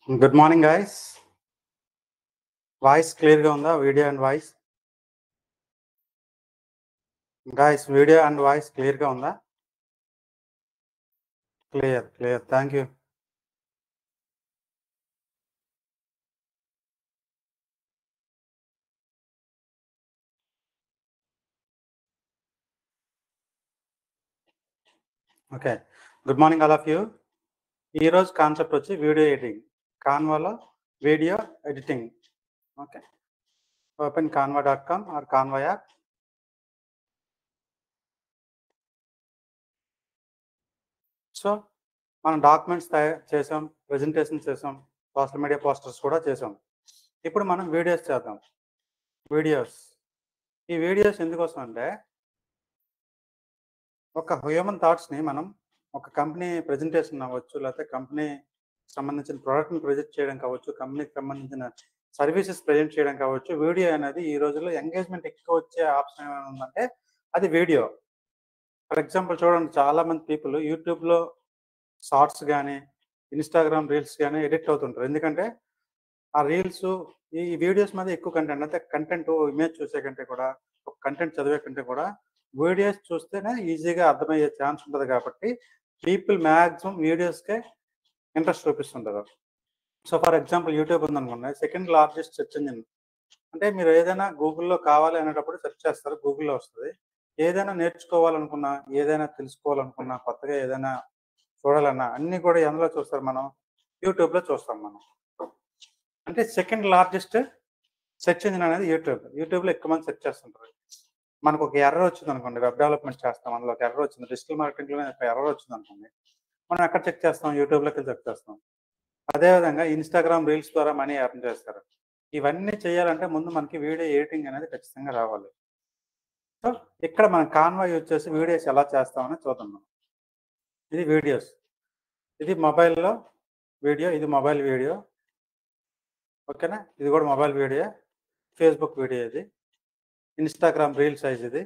Good morning, guys. Voice clear ga unda? Video and voice. Guys, video and voice clear ga unda? Clear. Thank you. Okay. Good morning, all of you. Ee roju concept vachi video editing. Canva lo video editing. Okay. Open canva.com or Canva app. So మనం documents తయారు చేసాం, presentation చేసాం, social media posters కూడా చేసాం. ఇప్పుడు మనం videos చేద్దాం. ఈ వీడియోస్ ఎందుకోసం అంటే ఒక హ్యూమన్ థాట్స్‌ని మనం ఒక కంపెనీ ప్రెజెంటేషన్ అవ్వచ్చు, లేకపోతే కంపెనీ సంబంధించిన ప్రొడక్ట్‌ని ప్రొజెక్ట్ చేయడం కావచ్చు, కంపెనీకి సంబంధించిన సర్వీసెస్ ప్రజెంట్ చేయడం కావచ్చు. వీడియో అనేది ఈ రోజుల్లో ఎంగేజ్‌మెంట్ ఎక్కువ వచ్చే ఆప్షన్ ఏమైనా ఉందంటే అది వీడియో. ఫర్ ఎగ్జాంపుల్ చూడండి, చాలా మంది పీపుల్ యూట్యూబ్‌లో షార్ట్స్ గానీ, ఇన్‌స్టాగ్రామ్ రీల్స్ గానీ ఎడిక్ట్ అవుతుంటారు. ఎందుకంటే ఆ రీల్స్, ఈ వీడియోస్ మీద ఎక్కువ కంటెంట్, అంటే కంటెంట్ ఇమేజ్ చూసే కంటే కూడా, ఒక కంటెంట్ చదివే కంటే కూడా వీడియోస్ చూస్తేనే ఈజీగా అర్థమయ్యే ఛాన్స్ ఉంటది కాబట్టి పీపుల్ మాక్సిమం వీడియోస్‌కే ఇంట్రెస్ట్ చూపిస్తుంటారు. సో, ఫర్ ఎగ్జాంపుల్ యూట్యూబ్ ఉందనుకోండి, సెకండ్ లార్జెస్ట్ సెర్చ్ ఇంజిన్. అంటే మీరు ఏదైనా గూగుల్‌లో కావాలి అనేటప్పుడు సెర్చ్ చేస్తారు, గూగుల్‌లో వస్తది. ఏదైనా నేర్చుకోవాలనుకున్నా, ఏదైనా తెలుసుకోవాలనుకున్నా, కొత్తగా ఏదైనా చూడాలన్నా అన్నీ కూడా ఎందులో చూస్తారు మనం? యూట్యూబ్‌లో చూస్తాం మనం. అంటే సెకండ్ లార్జెస్ట్ సెర్చ్ ఇంజిన్ అనేది యూట్యూబ్. యూట్యూబ్‌లో ఎక్కువ మంది సెర్చ్ చేస్తుంటారు. మనకు ఒక ఎర్రర్ వచ్చిందనుకోండి, వెబ్ డెవలప్‌మెంట్ చేస్తాం. అందులో ఒక ఎర్రర్ వచ్చింది. డిజిటల్ మార్కెటింగ్‌లోనే ఒక ఎర్రర్ వచ్చిందనుకోండి, మనం ఎక్కడ చెక్ చేస్తాం? యూట్యూబ్‌లోకెళ్ళి చెక్ చేస్తాం. అదేవిధంగా ఇన్‌స్టాగ్రామ్ రీల్స్ ద్వారా మనీ ఎర్న్ చేస్తారు. ఇవన్నీ చేయాలంటే ముందు మనకి వీడియో ఎడిటింగ్ అనేది ఖచ్చితంగా రావాలి. సో, ఇక్కడ మనం కాన్వా యూజ్ చేసి వీడియోస్ ఎలా చేస్తామని చూద్దాం మనం. ఇది వీడియోస్. ఇది మొబైల్‌లో వీడియో, ఇది మొబైల్ వీడియో. ఓకేనా? ఇది కూడా మొబైల్ వీడియో. ఫేస్‌బుక్ వీడియో ఇది. ఇన్‌స్టాగ్రామ్ రీల్ సైజ్ ఇది.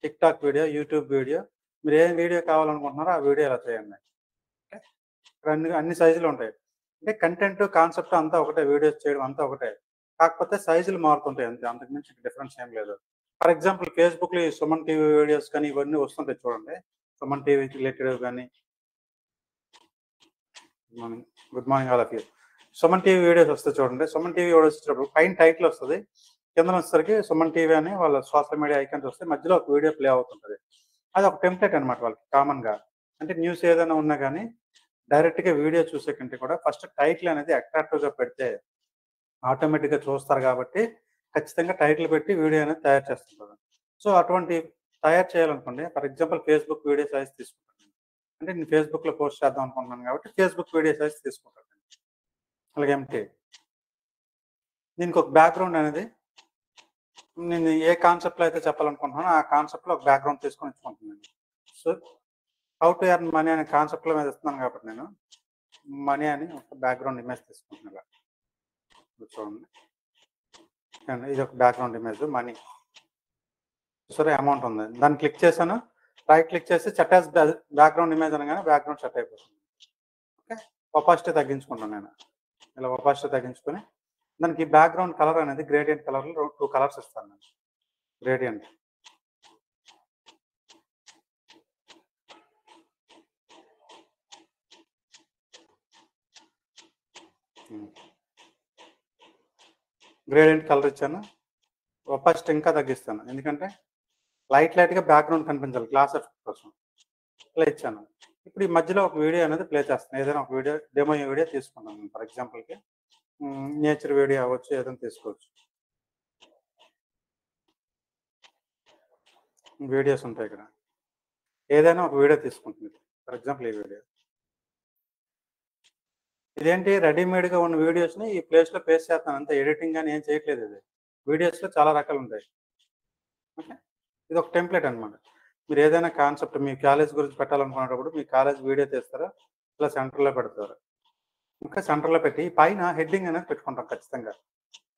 TikTok video, YouTube video. మీరు ఏ వీడియో కావాలనుకుంటున్నారో ఆ వీడియో ఇలా చేయండి. ఓకే. ఇక్కడ అన్ని సైజులు ఉంటాయి. అంటే కంటెంట్, కాన్సెప్ట్ అంతా ఒకటే. వీడియోస్ చేయడం అంతా ఒకటే. కాకపోతే సైజులు మారుతుంటాయి అంతే. అంతకు మించి డిఫరెన్స్ ఏం లేదు. ఫర్ ఎగ్జాంపుల్ ఫేస్‌బుక్‌లో ఈ సుమన్ టీవీ వీడియోస్ కానీ ఇవన్నీ వస్తుంటాయి చూడండి. సుమన్ టీవీకి రిలేటెడ్ గానీ. Good morning all of you. Suman TV videos వస్తాయి చూడండి. సుమన్ టీవీ వీడియోస్ వచ్చినప్పుడు పైన టైటిల్ వస్తది. కిందన వచ్చేసరికి సుమన్ టీవీ అని వాళ్ళ సోషల్ మీడియా ఐకాన్స్ వస్తాయి. మధ్యలో ఒక వీడియో ప్లే అవుతుంటది. అది ఒక టెంప్లేట్ అనమాట వాళ్ళకి కామన్‌గా. అంటే న్యూస్ ఏదైనా ఉన్నా గానీ డైరెక్ట్‌గా వీడియో చూసే కంటే కూడా ఫస్ట్ టైటిల్ అనేది అట్రాక్టివ్‌గా పెడితే ఆటోమేటిక్‌గా చూస్తారు కాబట్టి ఖచ్చితంగా టైటిల్ పెట్టి వీడియో అనేది తయారు చేస్తుంటారు. సో, అటువంటి తయారు చేయాలనుకోండి, for example Facebook video size తీసుకుంటాను నేను. అంటే నేను ఫేస్‌బుక్‌లో పోస్ట్ చేద్దాం అనుకుంటున్నాను కాబట్టి ఫేస్‌బుక్ వీడియో సైజ్ తీసుకుంటాను నేను. అలాగే ఎంప్టీ. దీనికి ఒక బ్యాక్‌గ్రౌండ్ అనేది నేను ఏ కాన్సెప్ట్‌లో అయితే చెప్పాలనుకుంటున్నానో ఆ కాన్సెప్ట్‌లో ఒక బ్యాక్‌గ్రౌండ్ తీసుకొని ఉంచుకుంటున్నాను. So, how to earn money అనే కాన్సెప్ట్‌లో మీద ఇస్తున్నాను కాబట్టి నేను మనీ అని ఒక బ్యాక్‌గ్రౌండ్ ఇమేజ్ తీసుకుంటున్నాను ఇలా. ఇది చూడండి. ఇది ఒక బ్యాక్‌గ్రౌండ్ ఇమేజ్ మనీ. సరే, అమౌంట్ ఉంది. దాన్ని క్లిక్ చేశాను. రైట్ క్లిక్ చేసి సెట్ యాస్ బ్యాక్‌గ్రౌండ్ ఇమేజ్ అనగానే బ్యాక్‌గ్రౌండ్ సెట్ అయిపోతుంది. ఓకే. ఒపాసిటీ తగ్గించుకుంటాను నేను. ఇలా ఒపాసిటీ తగ్గించుకొని దానికి బ్యాక్‌గ్రౌండ్ కలర్ అనేది గ్రేడియంట్ కలర్‌లో 2 కలర్స్ ఇస్తాను నేను. గ్రేడియంట్. గ్రేడియంట్ కలర్ ఇచ్చాను. ఒపాసిటీ ఇంకా తగ్గిస్తాను. ఎందుకంటే లైట్‌గా బ్యాక్‌గ్రౌండ్ కనిపించాలి గ్లాస్ ఎఫెక్ట్ కోసం. ఇలా ఇచ్చాను. ఇప్పుడు ఈ మధ్యలో ఒక వీడియో అనేది ప్లే చేస్తాను. ఏదైనా ఒక వీడియో, డెమో వీడియో తీసుకున్నాను ఫర్ ఎగ్జాంపుల్‌కి. నేచర్ వీడియో అవ్వచ్చు, ఏదైనా తీసుకోవచ్చు. వీడియోస్ ఉంటాయి ఇక్కడ. ఏదైనా ఒక వీడియో తీసుకుంటుంది. ఫర్ ఎగ్జాంపుల్ ఈ వీడియో. ఇదేంటి రెడీమేడ్‌గా ఉన్న వీడియోస్‌ని ఈ ప్లేస్‌లో పేస్ట్ చేస్తాను అంతే. ఎడిటింగ్ గాని ఏం చేయట్లేదు ఇది. వీడియోస్‌లో చాలా రకాలుంటాయి. ఓకే. ఇదొక టెంప్లేట్ అనమాట. మీరు ఏదైనా కాన్సెప్ట్ మీ కాలేజ్ గురించి పెట్టాలనుకునేటప్పుడు మీ కాలేజ్ వీడియో తీస్తారు. ఇలా సెంటర్‌లో పెడతారు. ఇంకా సెంటర్‌లో పెట్టి పైన హెడ్డింగ్ అనేది పెట్టుకుంటాం ఖచ్చితంగా.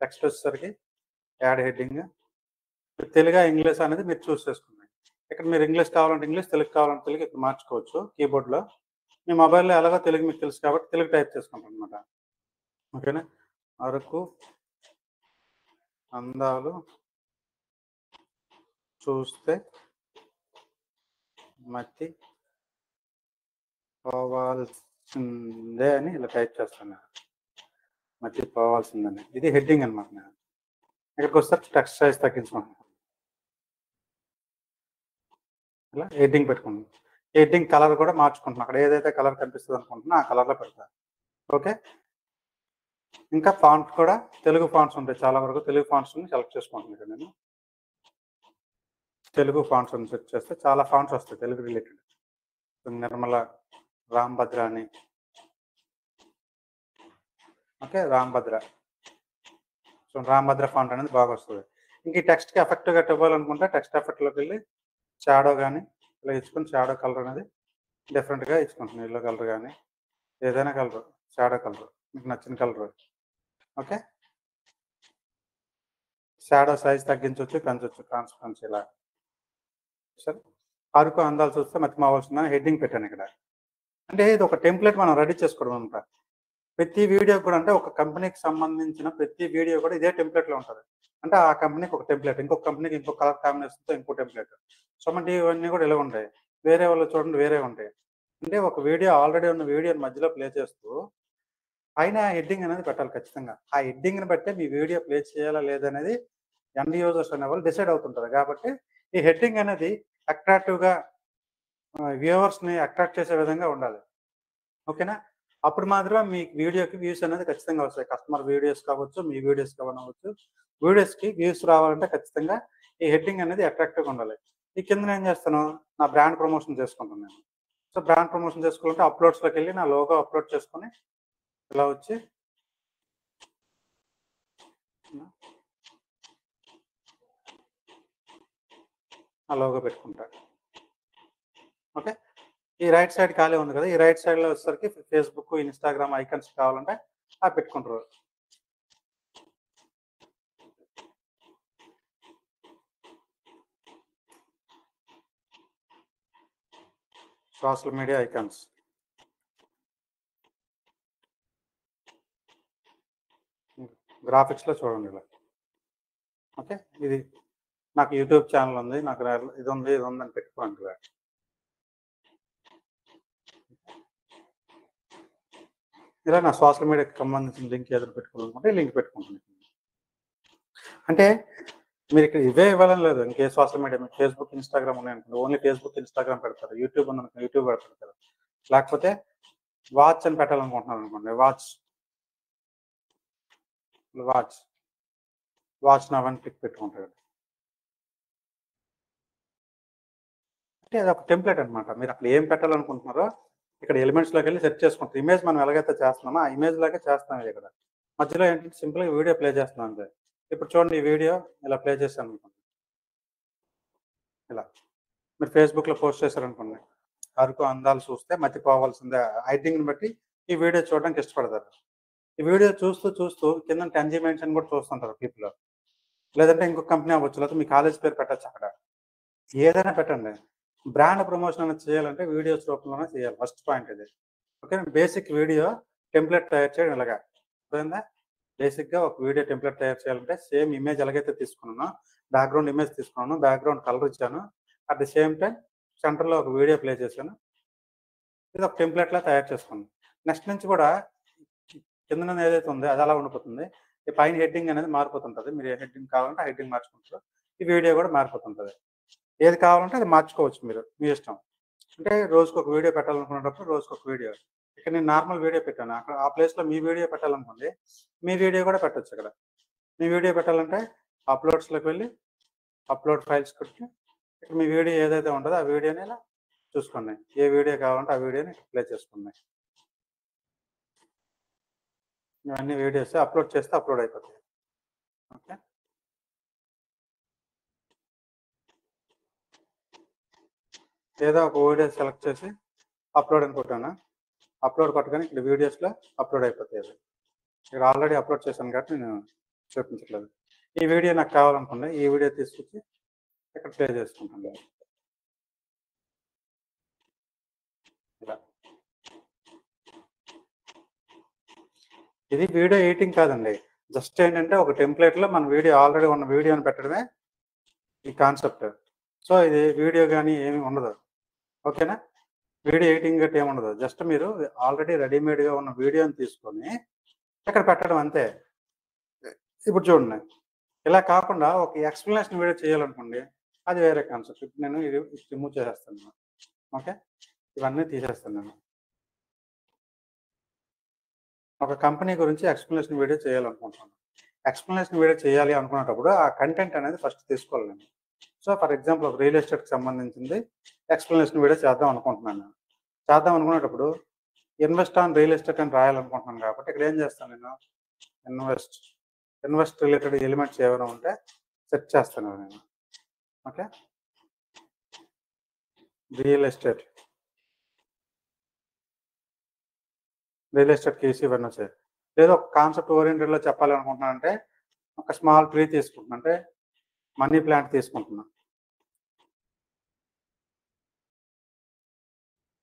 టెక్స్ట్ వచ్చేసరికి యాడ్ హెడ్డింగ్. తెలుగా, ఇంగ్లీష్ అనేది మీరు చూస్ చేసుకోండి. ఇక్కడ మీరు ఇంగ్లీష్ కావాలంటే ఇంగ్లీష్, తెలుగు కావాలంటే తెలుగు ఇక్కడ మార్చుకోవచ్చు కీబోర్డ్‌లో. మీ మొబైల్‌లో ఎలాగో తెలుగు మీకు తెలుసు కాబట్టి తెలుగు టైప్ చేసుకుంటారనమాట. ఓకేనా. అరకు అందాలు చూస్తే మతి పోవాల్సిందే అని ఇలా టైప్ చేస్తాను. మతి పోవాల్సిందని ఇది హెడ్డింగ్ అనమాట. నేను ఇక్కడికి వస్తే టెక్స్ట్ సైజ్ తగ్గించుకుంటున్నాను. ఇలా హెడ్డింగ్ పెట్టుకుంటున్నాను. హెడ్డింగ్ కలర్ కూడా మార్చుకుంటున్నాను. అక్కడ ఏదైతే కలర్ కనిపిస్తుంది అనుకుంటున్నా ఆ కలర్లో పెడతాను. ఓకే. ఇంకా ఫాంట్ కూడా తెలుగు ఫాంట్స్ ఉంటాయి, చాలా వరకు తెలుగు ఫాంట్స్ని సెలెక్ట్ చేసుకుంటున్నాను. నేను తెలుగు ఫాంట్స్ అని సెర్చ్ చేస్తే చాలా ఫాంట్స్ వస్తాయి తెలుగు రిలేటెడ్. నిర్మల, రాంభద్ర అని. Okay, Rambhadra. So Rambhadra font అనేది బాగా వస్తుంది. ఇంక ఈ టెక్స్ట్కి ఎఫెక్ట్గా ఇవ్వాలనుకుంటే టెక్స్ట్ ఎఫెక్ట్లోకి వెళ్ళి షాడో కానీ ఇలా ఇచ్చుకుని షాడో కలర్ అనేది డిఫరెంట్గా ఇచ్చుకుంటున్నాను. ఎల్లో కలర్ కానీ ఏదైనా కలర్, షాడో కలర్ మీకు నచ్చిన కలర్. ఓకే. షాడో సైజ్ తగ్గించవచ్చు, పెంచవచ్చు, ట్రాన్స్పరెన్సీ ఇలా. సరే, అరకు అందాలు చూస్తే మతి మావాల్సిందని హెడ్డింగ్ పెట్టాను ఇక్కడ. అంటే ఇది ఒక టెంప్లెట్ మనం రెడీ చేసుకోవడం అనమాట. ప్రతి వీడియో కూడా అంటే ఒక కంపెనీకి సంబంధించిన ప్రతి వీడియో కూడా ఇదే టెంప్లెట్లో ఉంటుంది. అంటే ఆ కంపెనీకి ఒక టెంప్లెట్, ఇంకొక కంపెనీకి ఇంకో కలర్ కాంబినేషన్తో ఇంకో టెంప్లెట్. సో అంటే ఇవన్నీ కూడా ఇలా ఉంటాయి. వేరే వాళ్ళు చూడండి వేరే ఉంటాయి. అంటే ఒక వీడియో ఆల్రెడీ ఉన్న వీడియోని మధ్యలో ప్లే చేస్తూ పైన హెడ్డింగ్ అనేది పెట్టాలి ఖచ్చితంగా. ఆ హెడ్డింగ్ని బట్టే మీ వీడియో ప్లే చేయాలా లేదనేది ఎండ్ యూజర్స్ అనేవాళ్ళు డిసైడ్ అవుతుంటారు. కాబట్టి ఈ హెడ్డింగ్ అనేది అట్రాక్టివ్గా వ్యూవర్స్ని అట్రాక్ట్ చేసే విధంగా ఉండాలి. ఓకేనా. అప్పుడు మాత్రం మీ వీడియోకి వ్యూస్ అనేది ఖచ్చితంగా వస్తాయి. కస్టమర్ వీడియోస్ కావచ్చు, మీ వీడియోస్ కావచ్చు. వీడియోస్కి వ్యూస్ రావాలంటే ఖచ్చితంగా ఈ హెడ్డింగ్ అనేది అట్రాక్టివ్గా ఉండాలి. ఈ కింద ఏం చేస్తాను, నా బ్రాండ్ ప్రమోషన్ చేసుకుంటాను నేను. సో బ్రాండ్ ప్రమోషన్ చేసుకోవాలంటే అప్లోడ్స్లోకి వెళ్ళి నా లోగో అప్లోడ్ చేసుకొని ఇలా వచ్చి ఆ లోగో పెట్టుకుంటా. ఓకే. ఈ రైట్ సైడ్ ఖాళీ ఉంది కదా, ఈ రైట్ సైడ్లో వచ్చేసరికి ఫేస్బుక్, ఇన్స్టాగ్రామ్ ఐకన్స్ కావాలంటే అవి పెట్టుకుంటారు. Social media icons. గ్రాఫిక్స్లో చూడండి ఇలా. ఓకే. ఇది నాకు యూట్యూబ్ ఛానల్ ఉంది, నాకు ఇది ఉంది అని పెట్టుకోండి. ఇలా నా సోషల్ మీడియాకి సంబంధించిన లింక్ ఏదైనా పెట్టుకోవాలనుకుంటే లింక్ పెట్టుకుంటాను. అంటే మీరు ఇక్కడ ఇవే ఇవ్వాలని లేదు, ఇంకే సోషల్ మీడియా మీకు ఫేస్బుక్, ఇన్స్టాగ్రామ్ ఉన్నాయనుకోండి, ఓన్లీ ఫేస్బుక్, ఇన్స్టాగ్రామ్ పెడతారు. యూట్యూబ్ ఉందనుకోండి యూట్యూబ్ పెడతారు కదా. లేకపోతే వాచ్ అని పెట్టాలనుకుంటున్నాను అనుకోండి, వాచ్ నవ్ అని క్లిక్ పెట్టుకుంటారు. అంటే అది ఒక టెంప్లెట్ అనమాట. మీరు అక్కడ ఏం పెట్టాలనుకుంటున్నారో ఇక్కడ ఎలిమెంట్స్లోకి వెళ్ళి సెర్చ్ చేసుకుంటారు. ఇమేజ్ మనం ఎలాగైతే చేస్తున్నామో ఆ ఇమేజ్ లాగే చేస్తాం. ఇక్కడ మధ్యలో ఏంటంటే సింపుల్గా వీడియో ప్లే చేస్తున్నాం అంతే. ఇప్పుడు చూడండి ఈ వీడియో ఇలా ప్లే చేశాను అనుకోండి. ఇలా మీరు ఫేస్బుక్లో పోస్ట్ చేశారనుకోండి, అరకు అందాలు చూస్తే మతిపోవాల్సిందే హెడ్డింగ్ని బట్టి ఈ వీడియో చూడడానికి ఇష్టపడతారు. ఈ వీడియో చూస్తూ చూస్తూ కింద 10G మెన్షన్ కూడా చూస్తుంటారు పీపుల్. లేదంటే ఇంకొక కంపెనీ అవ్వచ్చు, లేకపోతే మీ కాలేజ్ పేరు పెట్టచ్చు. అక్కడ ఏదైనా పెట్టండి. బ్రాండ్ ప్రమోషన్ అనేది చేయాలంటే వీడియోస్ రూపంలోనే చేయాలి. ఫస్ట్ పాయింట్ ఇది. ఓకే. బేసిక్ వీడియో టెంప్లెట్ తయారు చేయడం ఇలాగా అర్థమైందా. బేసిక్గా ఒక వీడియో టెంప్లెట్ తయారు చేయాలంటే సేమ్ ఇమేజ్ ఎలాగైతే తీసుకున్నానో బ్యాక్గ్రౌండ్ ఇమేజ్ తీసుకున్నాను, బ్యాక్గ్రౌండ్ కలర్ ఇచ్చాను, అట్ ది సేమ్ టైం సెంటర్లో ఒక వీడియో ప్లే చేశాను. ఇది ఒక టెంప్లెట్లా తయారు చేసుకున్నాను. నెక్స్ట్ నుంచి కూడా కింద ఏదైతే ఉందో అది అలా ఉండిపోతుంది. ఈ పైన హెడ్డింగ్ అనేది మారిపోతుంటుంది. మీరు ఏ హెడ్డింగ్ కావాలంటే ఆ హెడ్డింగ్ మార్చుకుంటారు. ఈ వీడియో కూడా మారిపోతుంటుంది. ఏది కావాలంటే అది మార్చుకోవచ్చు మీరు, మీ ఇష్టం. అంటే రోజుకొక వీడియో పెట్టాలనుకునేటప్పుడు రోజుకొక వీడియో. ఇక్కడ నేను నార్మల్ వీడియో పెట్టాను. అక్కడ ఆ ప్లేస్లో మీ వీడియో పెట్టాలనుకోండి, మీ వీడియో కూడా పెట్టచ్చు. ఇక్కడ మీ వీడియో పెట్టాలంటే అప్లోడ్స్లోకి వెళ్ళి అప్లోడ్ ఫైల్స్ కొట్టి ఇక్కడ మీ వీడియో ఏదైతే ఉంటుందో ఆ వీడియోని ఇలా చూసుకోండి. ఏ వీడియో కావాలంటే ఆ వీడియోని ప్లే చేసుకోండి. ఇవన్నీ వీడియోస్ అప్లోడ్ చేస్తే అప్లోడ్ అయిపోతాయి. ఓకే. ఏదో ఒక వీడియో సెలెక్ట్ చేసి అప్లోడ్ అని కొట్టాను. అప్లోడ్ కొట్టగానే ఇక్కడ వీడియోస్లో అప్లోడ్ అయిపోతాయి. ఇక్కడ ఆల్రెడీ అప్లోడ్ చేశాను కాబట్టి నేను చూపించట్లేదు. ఈ వీడియో నాకు కావాలనుకోండి, ఈ వీడియో తీసుకొచ్చి ఇక్కడ ప్లే చేసుకుంటాను. ఇలా ఇది వీడియో ఎడిటింగ్ కాదండి. జస్ట్ ఏంటంటే ఒక టెంప్లేట్‌లో మన వీడియో ఆల్రెడీ ఉన్న వీడియోని పెట్టడమే ఈ కాన్సెప్ట్. సో, ఇది వీడియో గాని ఏమి ఉండదు. ఓకేనా? వీడియో ఎడిటింగ్ గట్టా ఏముండదు. జస్ట్ మీరు ఆల్రెడీ రెడీమేడ్‌గా ఉన్న వీడియోని తీసుకొని ఇక్కడ పెట్టడం అంతే. ఇప్పుడు చూడండి. ఇలా కాకుండా ఒక ఎక్స్‌ప్లనేషన్ వీడియో చేయాలనుకోండి, అది వేరే కాన్సెప్ట్. ఇప్పుడు నేను ఇది రిమూవ్ చేసేస్తాను. ఓకే. ఇవన్నీ తీసేస్తాను నేను. ఒక కంపెనీ గురించి ఎక్స్‌ప్లనేషన్ వీడియో చేయాలనుకుంటున్నాను. ఎక్స్‌ప్లనేషన్ వీడియో చేయాలి అనుకునేటప్పుడు ఆ కంటెంట్ అనేది ఫస్ట్ తీసుకోవాలి నేను. సో, ఫర్ ఎగ్జాంపుల్ ఒక రియల్ ఎస్టేట్‌కి సంబంధించింది ఎక్స్‌ప్లనేషన్ వీడియో చేద్దాం అనుకుంటున్నాను నేను. చేద్దాం అనుకునేటప్పుడు ఇన్వెస్ట్ ఆన్ రియల్ ఎస్టేట్ అని రాయాలనుకుంటున్నాను కాబట్టి ఇక్కడ ఏం చేస్తాను నేను ఇన్వెస్ట్ రిలేటెడ్ ఎలిమెంట్స్ ఏమైనా ఉంటే సెట్ చేస్తాను నేను. ఓకే. రియల్ ఎస్టేట్ కీస్ ఇవన్నీ వచ్చాయి. లేదా ఒక కాన్సెప్ట్ ఓరియంటెడ్‌లో చెప్పాలనుకుంటున్నానంటే ఒక స్మాల్ ట్రీ తీసుకుంటున్నా. అంటే మనీ ప్లాంట్ తీసుకుంటున్నా.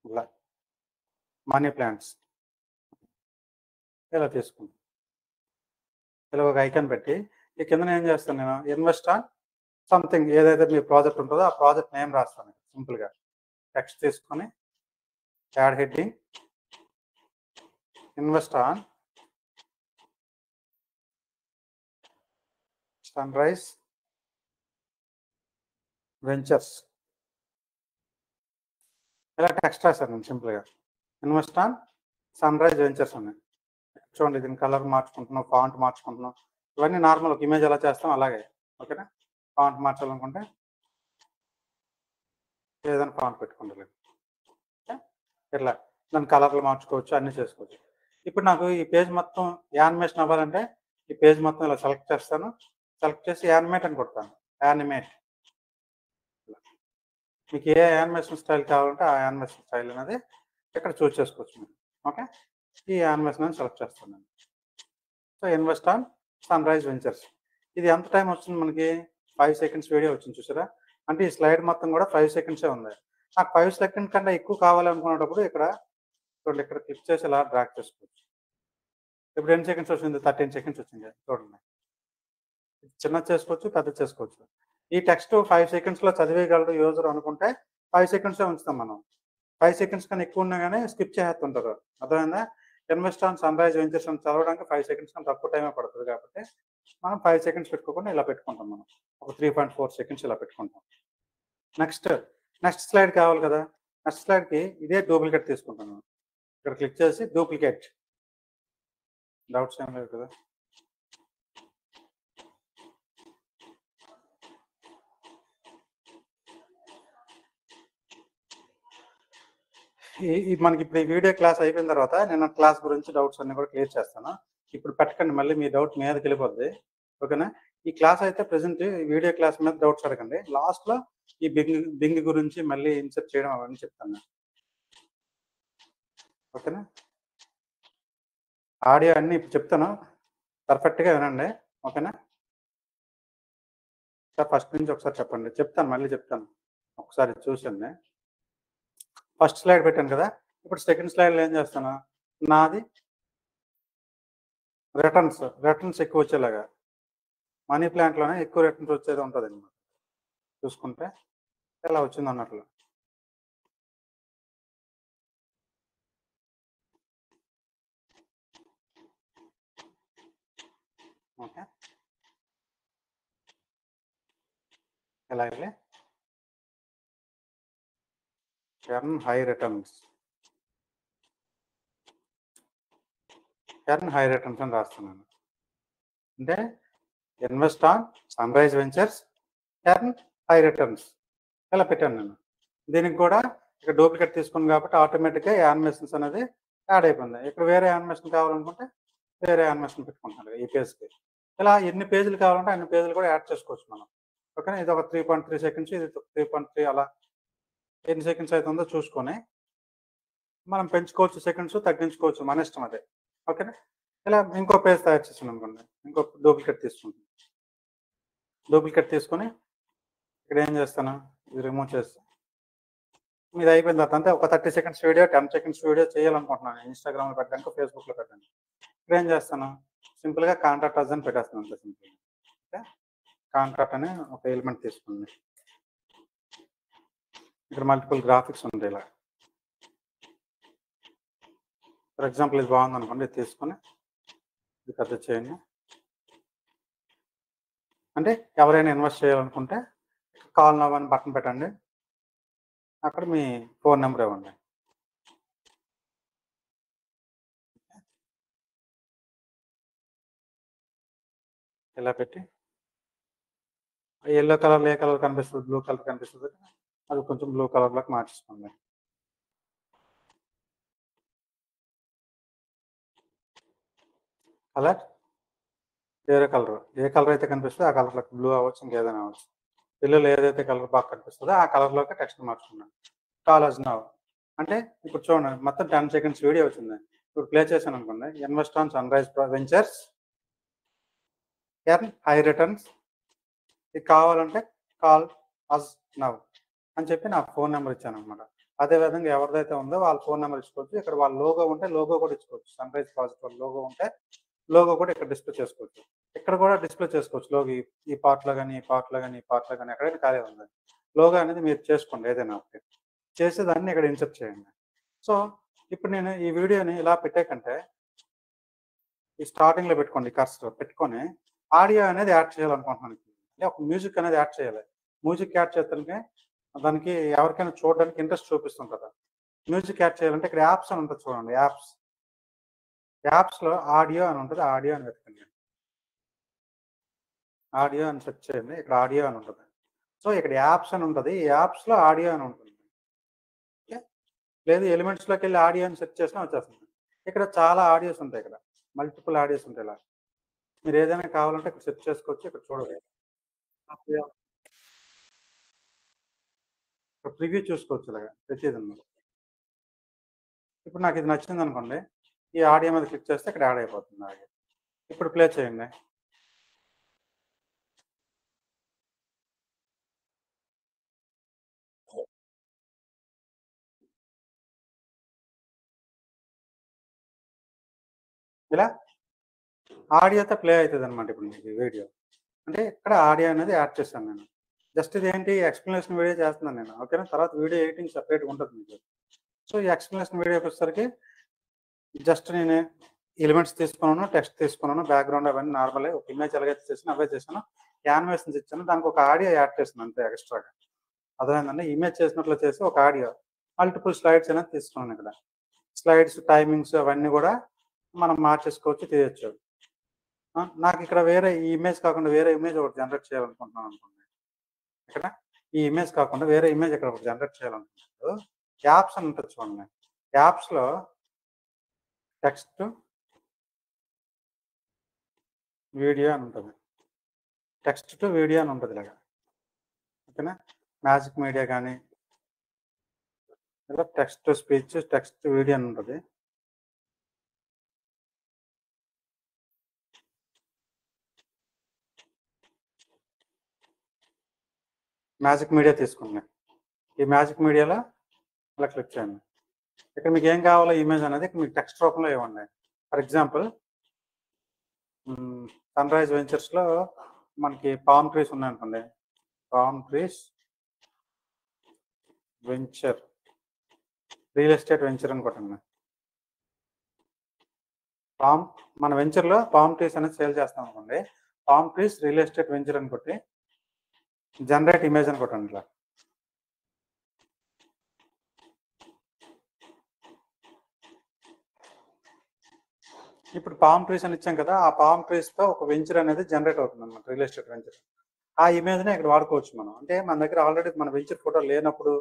ఇలా మనీ ప్లాంట్స్ ఇలా తీసుకుంటాను. ఇలా ఒక ఐకాన్ పెట్టి ఈ కిందన ఏం చేస్తాను నేను ఇన్వెస్ట్ ఆన్ సంథింగ్ ఏదైతే మీ ప్రాజెక్ట్ ఉంటుందో ఆ ప్రాజెక్ట్ నేమ్ రాస్తాను సింపుల్‌గా. టెక్స్ట్ తీసుకొని add heading invest on sunrise ventures ఇలా టెక్స్ట్ రాశాను నేను సింపుల్‌గా. ఇన్వెస్ట్ ఆన్ సన్‌రైజ్ వెంచర్స్ అని. చూడండి దీని కలర్ మార్చుకుంటున్నాం, ఫాంట్ మార్చుకుంటున్నాం. ఇవన్నీ నార్మల్ ఒక ఇమేజ్ ఎలా చేస్తాం అలాగే. ఓకేనా? ఫాంట్ మార్చాలనుకుంటే ఏదైనా ఫాంట్ పెట్టుకుంటలేదు. ఓకే. ఇట్లా దాని కలర్లు మార్చుకోవచ్చు, అన్నీ చేసుకోవచ్చు. ఇప్పుడు నాకు ఈ పేజ్ మొత్తం యానిమేషన్ అవ్వాలంటే ఈ పేజ్ మొత్తం ఇలా సెలెక్ట్ చేస్తాను. సెలెక్ట్ చేసి యానిమేట్ అని కొడతాను. యానిమేట్. మీకు ఏ యానిమేషన్ స్టైల్ కావాలంటే ఆ యానిమేషన్ స్టైల్ అనేది ఇక్కడ చూజ్ చేసుకోవచ్చు మీరు. ఓకే. ఈ యానిమేషన్ అని సెలెక్ట్ చేస్తాను నేను. So, invest on sunrise ventures. ఇది ఎంత టైం వస్తుంది మనకి? 5 సెకండ్స్ వీడియో వచ్చింది చూసారా? అంటే ఈ స్లైడ్ మొత్తం కూడా 5 సెకండ్సే ఉంది. నాకు 5 సెకండ్ కంటే ఎక్కువ కావాలనుకునేటప్పుడు ఇక్కడ చూడండి ఇక్కడ క్లిక్ చేసి ఇలా డ్రాగ్ చేసుకోవచ్చు. ఇప్పుడు ఎన్ని సెకండ్స్ వచ్చింది? 13 సెకండ్స్ వచ్చింది. చూడండి. చిన్నది చేసుకోవచ్చు, పెద్దది చేసుకోవచ్చు. ఈ టెక్స్ట్ 5 సెకండ్స్‌లో చదివేయగలడు యూజర్ అనుకుంటే 5 సెకండ్సే ఉంచుతాం మనం. 5 సెకండ్స్ కన్నా ఎక్కువ ఉన్నా గాని స్కిప్ చేసేస్తుంటారు. అర్థమైందా? ఇన్వెస్ట్ ఆన్ సన్‌రైజ్ వెంచర్స్ అని చదవడానికి 5 సెకండ్స్ కన్నా తక్కువ టైమే పడుతది కాబట్టి మనం 5 సెకండ్స్ పెట్టుకోకుండా ఇలా పెట్టుకుంటాం మనం. ఒక 3.4 సెకండ్స్ ఇలా పెట్టుకుంటాం. నెక్స్ట్ స్లైడ్ కావాలి కదా! నెక్స్ట్ స్లైడ్‌కి ఇదే డూప్లికేట్ తీసుకుంటాను. ఇక్కడ క్లిక్ చేసి డూప్లికేట్. డౌట్స్ ఏం లేవు కదా! మనకి ఇప్పుడు ఈ వీడియో క్లాస్ అయిపోయిన తర్వాత నేను క్లాస్ గురించి డౌట్స్ అన్ని కూడా క్లియర్ చేస్తాను. ఇప్పుడు పెట్టకండి మళ్ళీ మీ డౌట్ మీదకెళ్ళిపోద్ది. ఓకేనా? ఈ క్లాస్ అయితే ప్రెజెంట్ వీడియో క్లాస్ మీద డౌట్స్ అడగండి. లాస్ట్‌లో ఈ బింగ్ గురించి మళ్ళీ ఇన్సర్ట్ చేయడం అవన్నీ చెప్తాను నేను. ఓకేనా? ఆడియో అన్నీ ఇప్పుడు చెప్తాను. పర్ఫెక్ట్‌గా వినండి. ఓకేనా? సార్ ఫస్ట్ నుంచి ఒకసారి చెప్పండి. చెప్తాను మళ్ళీ చెప్తాను. ఒకసారి చూసండి. ఫస్ట్ స్లైడ్ పెట్టాను కదా! ఇప్పుడు సెకండ్ స్లైడ్‌లో ఏం చేస్తాను? నాది రిటర్న్స్ ఎక్కువ వచ్చేలాగా. మనీ ప్లాంట్‌లోనే ఎక్కువ రిటర్న్స్ వచ్చేది ఉంటదన్నమాట. చూసుకుంటే ఇలా వచ్చిందన్నట్లు. ఓకే. ఇలా వెళ్ళి earn high returns. Earn high returns అని రాస్తున్నాను. అంటే invest on sunrise ventures, earn high returns ఇలా పెట్టాను నేను. దీనికి కూడా ఇక్కడ డూప్లికేట్ తీసుకున్నాను కాబట్టి ఆటోమేటిక్‌గా యానిమేషన్స్ అనేది యాడ్ అయిపోయింది. ఇక్కడ వేరే యానిమేషన్ కావాలనుకుంటే వేరే యానిమేషన్ పెట్టుకుంటున్నాను ఈ పేజ్‌కి. ఇలా ఎన్ని పేజీలు కావాలంటే అన్ని పేజీలు కూడా యాడ్ చేసుకోవచ్చు మనం. ఓకేనా? ఇది ఒక 3.3 సెకండ్స్, ఇది 3.3 అలా ఎన్ని సెకండ్స్ అయితుందో చూసుకొని మనం పెంచుకోవచ్చు సెకండ్స్, తగ్గించుకోవచ్చు మన ఇష్టం అది. ఓకేనా? ఇలా ఇంకో పేజ్ తయారు చేశాననుకోండి. ఇంకో డూప్లికేట్ తీసుకుంటాను. డూప్లికేట్ తీసుకొని ఇక్కడ ఏం చేస్తాను? ఇది రిమూవ్ చేసి మీది అయిపోయిన తర్వాత అంటే ఒక 30 సెకండ్స్ వీడియో, 10 సెకండ్స్ వీడియో చేయాలనుకుంటున్నాను. ఇన్‌స్టాగ్రామ్‌లో పెట్టడానికి, ఫేస్‌బుక్‌లో పెట్టడానికి. ఇక్కడ ఏం చేస్తాను, సింపుల్గా కాంట్రాక్ట్ అస్ అని పెట్టేస్తాను అంతే సింపుల్గా. ఓకే, కాంట్రాక్ట్ అనే ఒక ఎలిమెంట్ తీసుకుంది. ఇక్కడ మల్టిపుల్ గ్రాఫిక్స్ ఉంటాయి ఇలా. ఫర్ ఎగ్జాంపుల్ ఇది బాగుంది అనుకోండి, ఇది తీసుకొని ఇది పెద్ద చేయండి. అంటే ఎవరైనా ఇన్వెస్ట్ చేయాలనుకుంటే కాల్ నవ్ అని బటన్ పెట్టండి, అక్కడ మీ ఫోన్ నెంబర్ ఇవ్వండి. ఇలా పెట్టి ఎల్లో కలర్ ఏ కలర్ కనిపిస్తుంది, బ్లూ కలర్ కనిపిస్తుంది, అది కొంచెం బ్లూ కలర్లోకి మార్చేసుకోండి. కలర్ వేరే కలర్, ఏ కలర్ అయితే కనిపిస్తుందో ఆ కలర్లోకి, బ్లూ అవ్వచ్చు ఇంకేదైనా అవ్వచ్చు. పిల్లలు ఏదైతే కలర్ బాగా కనిపిస్తుందో ఆ కలర్లోకి టెక్స్ట్ మార్చుకున్నాను. కాల్ అస్ నవ్ అంటే ఇప్పుడు చూడండి మొత్తం 10 సెకండ్స్ వీడియో వచ్చింది. ఇప్పుడు ప్లే చేశాను అనుకోండి, invest on Sunrise ventures, earn high returns, ఇది కావాలంటే కాల్ అస్ నవ్ అని చెప్పి నా ఫోన్ నెంబర్ ఇచ్చాను అనమాట. అదేవిధంగా ఎవరిదైతే ఉందో వాళ్ళ ఫోన్ నెంబర్ ఇచ్చుకోవచ్చు. ఇక్కడ వాళ్ళ లోగో ఉంటే లోగో కూడా ఇచ్చుకోవచ్చు. సన్ రైజ్ ప్రాజెక్ట్ వాళ్ళ లోగో ఉంటే లోగో కూడా ఇక్కడ డిస్ప్లే చేసుకోవచ్చు. ఇక్కడ కూడా డిస్ప్లే చేసుకోవచ్చు లోగో, ఈ పార్ట్లో కానీ ఈ పార్ట్లో కానీ ఈ పార్ట్లో కానీ ఎక్కడైనా ఖాళీ ఉంది. లోగో అనేది మీరు చేసుకోండి ఏదైనా ఒకటి చేసి దాన్ని ఇక్కడ ఇన్సర్ట్ చేయండి. సో ఇప్పుడు నేను ఈ వీడియోని ఇలా పెట్టే కంటే ఈ స్టార్టింగ్లో పెట్టుకోండి, కర్సర్ పెట్టుకొని ఆడియో అనేది యాడ్ చేయాలనుకుంటున్నాను. అంటే ఒక మ్యూజిక్ అనేది యాడ్ చేయాలి. మ్యూజిక్ యాడ్ చేస్తుంటే దానికి ఎవరికైనా చూడడానికి ఇంట్రెస్ట్ చూపిస్తుంది కదా. మ్యూజిక్ యాడ్ చేయాలంటే ఇక్కడ యాప్స్ అని ఉంటుంది చూడండి, యాప్స్లో ఆడియో అని ఉంటుంది, ఆడియో అని వెతకండి. ఆడియో అని సెర్చ్ చేయండి, ఇక్కడ ఆడియో అని ఉంటుంది. సో ఇక్కడ యాప్స్ అని ఉంటుంది, ఈ యాప్స్లో ఆడియో అని ఉంటుంది. ఓకే, లేదు ఎలిమెంట్స్లోకి వెళ్ళి ఆడియో అని సెర్చ్ చేసినా వచ్చేస్తుంది. ఇక్కడ చాలా ఆడియోస్ ఉంటాయి, ఇక్కడ మల్టిపుల్ ఆడియోస్ ఉంటాయి. ఇలా మీరు ఏదైనా కావాలంటే ఇక్కడ సెర్చ్ చేసుకోవచ్చు. ఇక్కడ చూడండి, ఇక్కడ ప్రివ్యూ చూసుకోవచ్చు ఇలాగా ప్రతిదీ. ఇప్పుడు నాకు ఇది నచ్చింది అనుకోండి, ఈ ఆడియో మీద క్లిక్ చేస్తే ఇక్కడ యాడ్ అయిపోతుంది అలాగే. ఇప్పుడు ప్లే చేయండి. ఇలా ఆడియోతో ప్లే అవుతుంది అనమాట. ఇప్పుడు మీకు వీడియో అంటే ఇక్కడ ఆడియో అనేది యాడ్ చేశాను నేను. జస్ట్ ఇదేంటి ఎక్స్ప్లెనేషన్ వీడియో చేస్తున్నాను నేను. ఓకేనా, తర్వాత వీడియో ఎడిటింగ్ సెపరేట్గా ఉంటుంది మీకు. సో ఈ ఎక్స్ప్లెనేషన్ వీడియోకి వచ్చేసరికి జస్ట్ నేను ఎలిమెంట్స్ తీసుకున్నాను, టెక్స్ట్ తీసుకున్నాను, బ్యాక్గ్రౌండ్ అవన్నీ నార్మల్, ఒక ఇమేజ్ ఎలాగైతే చేసాను అవే చేశాను, యానిమేషన్స్ ఇచ్చాను, దానికి ఒక ఆడియో యాడ్ చేశాను అంతే ఎక్స్ట్రాగా. అదేంటంటే ఇమేజ్ చేసినట్లు చేసి ఒక ఆడియో, మల్టిపుల్ స్లైడ్స్ అనేది తీసుకున్నాను. ఇక్కడ స్లైడ్స్ టైమింగ్స్ అవన్నీ కూడా మనం మార్చేసుకోవచ్చు, తీయచ్చు. నాకు ఇక్కడ వేరే ఈ ఇమేజ్ కాకుండా వేరే ఇమేజ్ ఒకటి జనరేట్ చేయాలనుకుంటున్నాను అనుకోండి. ఇక్కడ ఈ ఇమేజ్ కాకుండా వేరే ఇమేజ్ ఇక్కడ ఒకటి జనరేట్ చేయాలనుకుంటున్నాడు. యాప్స్ అని ఉంటుంది చూడండి, యాప్స్లో టెక్స్ట్ వీడియో అని ఉంటుంది, టెక్స్ట్ టు వీడియో అని ఉంటుంది ఇలాగా. ఓకేనా, మ్యాజిక్ మీడియా కానీ ఇలా text to speech, text to video అని ఉంటుంది. మ్యాజిక్ మీడియా తీసుకున్నాను. ఈ మ్యాజిక్ మీడియాలో ఇలా క్లిక్ చేయండి. ఇక్కడ మీకు ఏం కావాలో ఇమేజ్ అనేది మీకు టెక్స్ట్ రూపంలో ఇవ్వండి. ఫర్ ఎగ్జాంపుల్ సన్ రైజ్ వెంచర్స్లో మనకి పామ్ ట్రీస్ ఉన్నాయనుకోండి, palm trees venture, real estate venture అనుకోండి. మన వెంచర్లో పామ్ ట్రీస్ అనేది సేల్ చేస్తాం అనుకోండి, palm trees real estate venture అని కొట్టి జనరేట్ ఇమేజ్ అని కొట్టండి. ఇట్లా ఇప్పుడు పామ్ ట్రీస్ అని ఇచ్చాం కదా, ఆ పామ్ ట్రీస్తో ఒక వెంచర్ అనేది జనరేట్ అవుతుంది అనమాట, రియల్ ఎస్టేట్ వెంచర్. ఆ ఇమేజ్ని ఇక్కడ వాడుకోవచ్చు మనం. అంటే మన దగ్గర ఆల్రెడీ మన వెంచర్ ఫోటో లేనప్పుడు,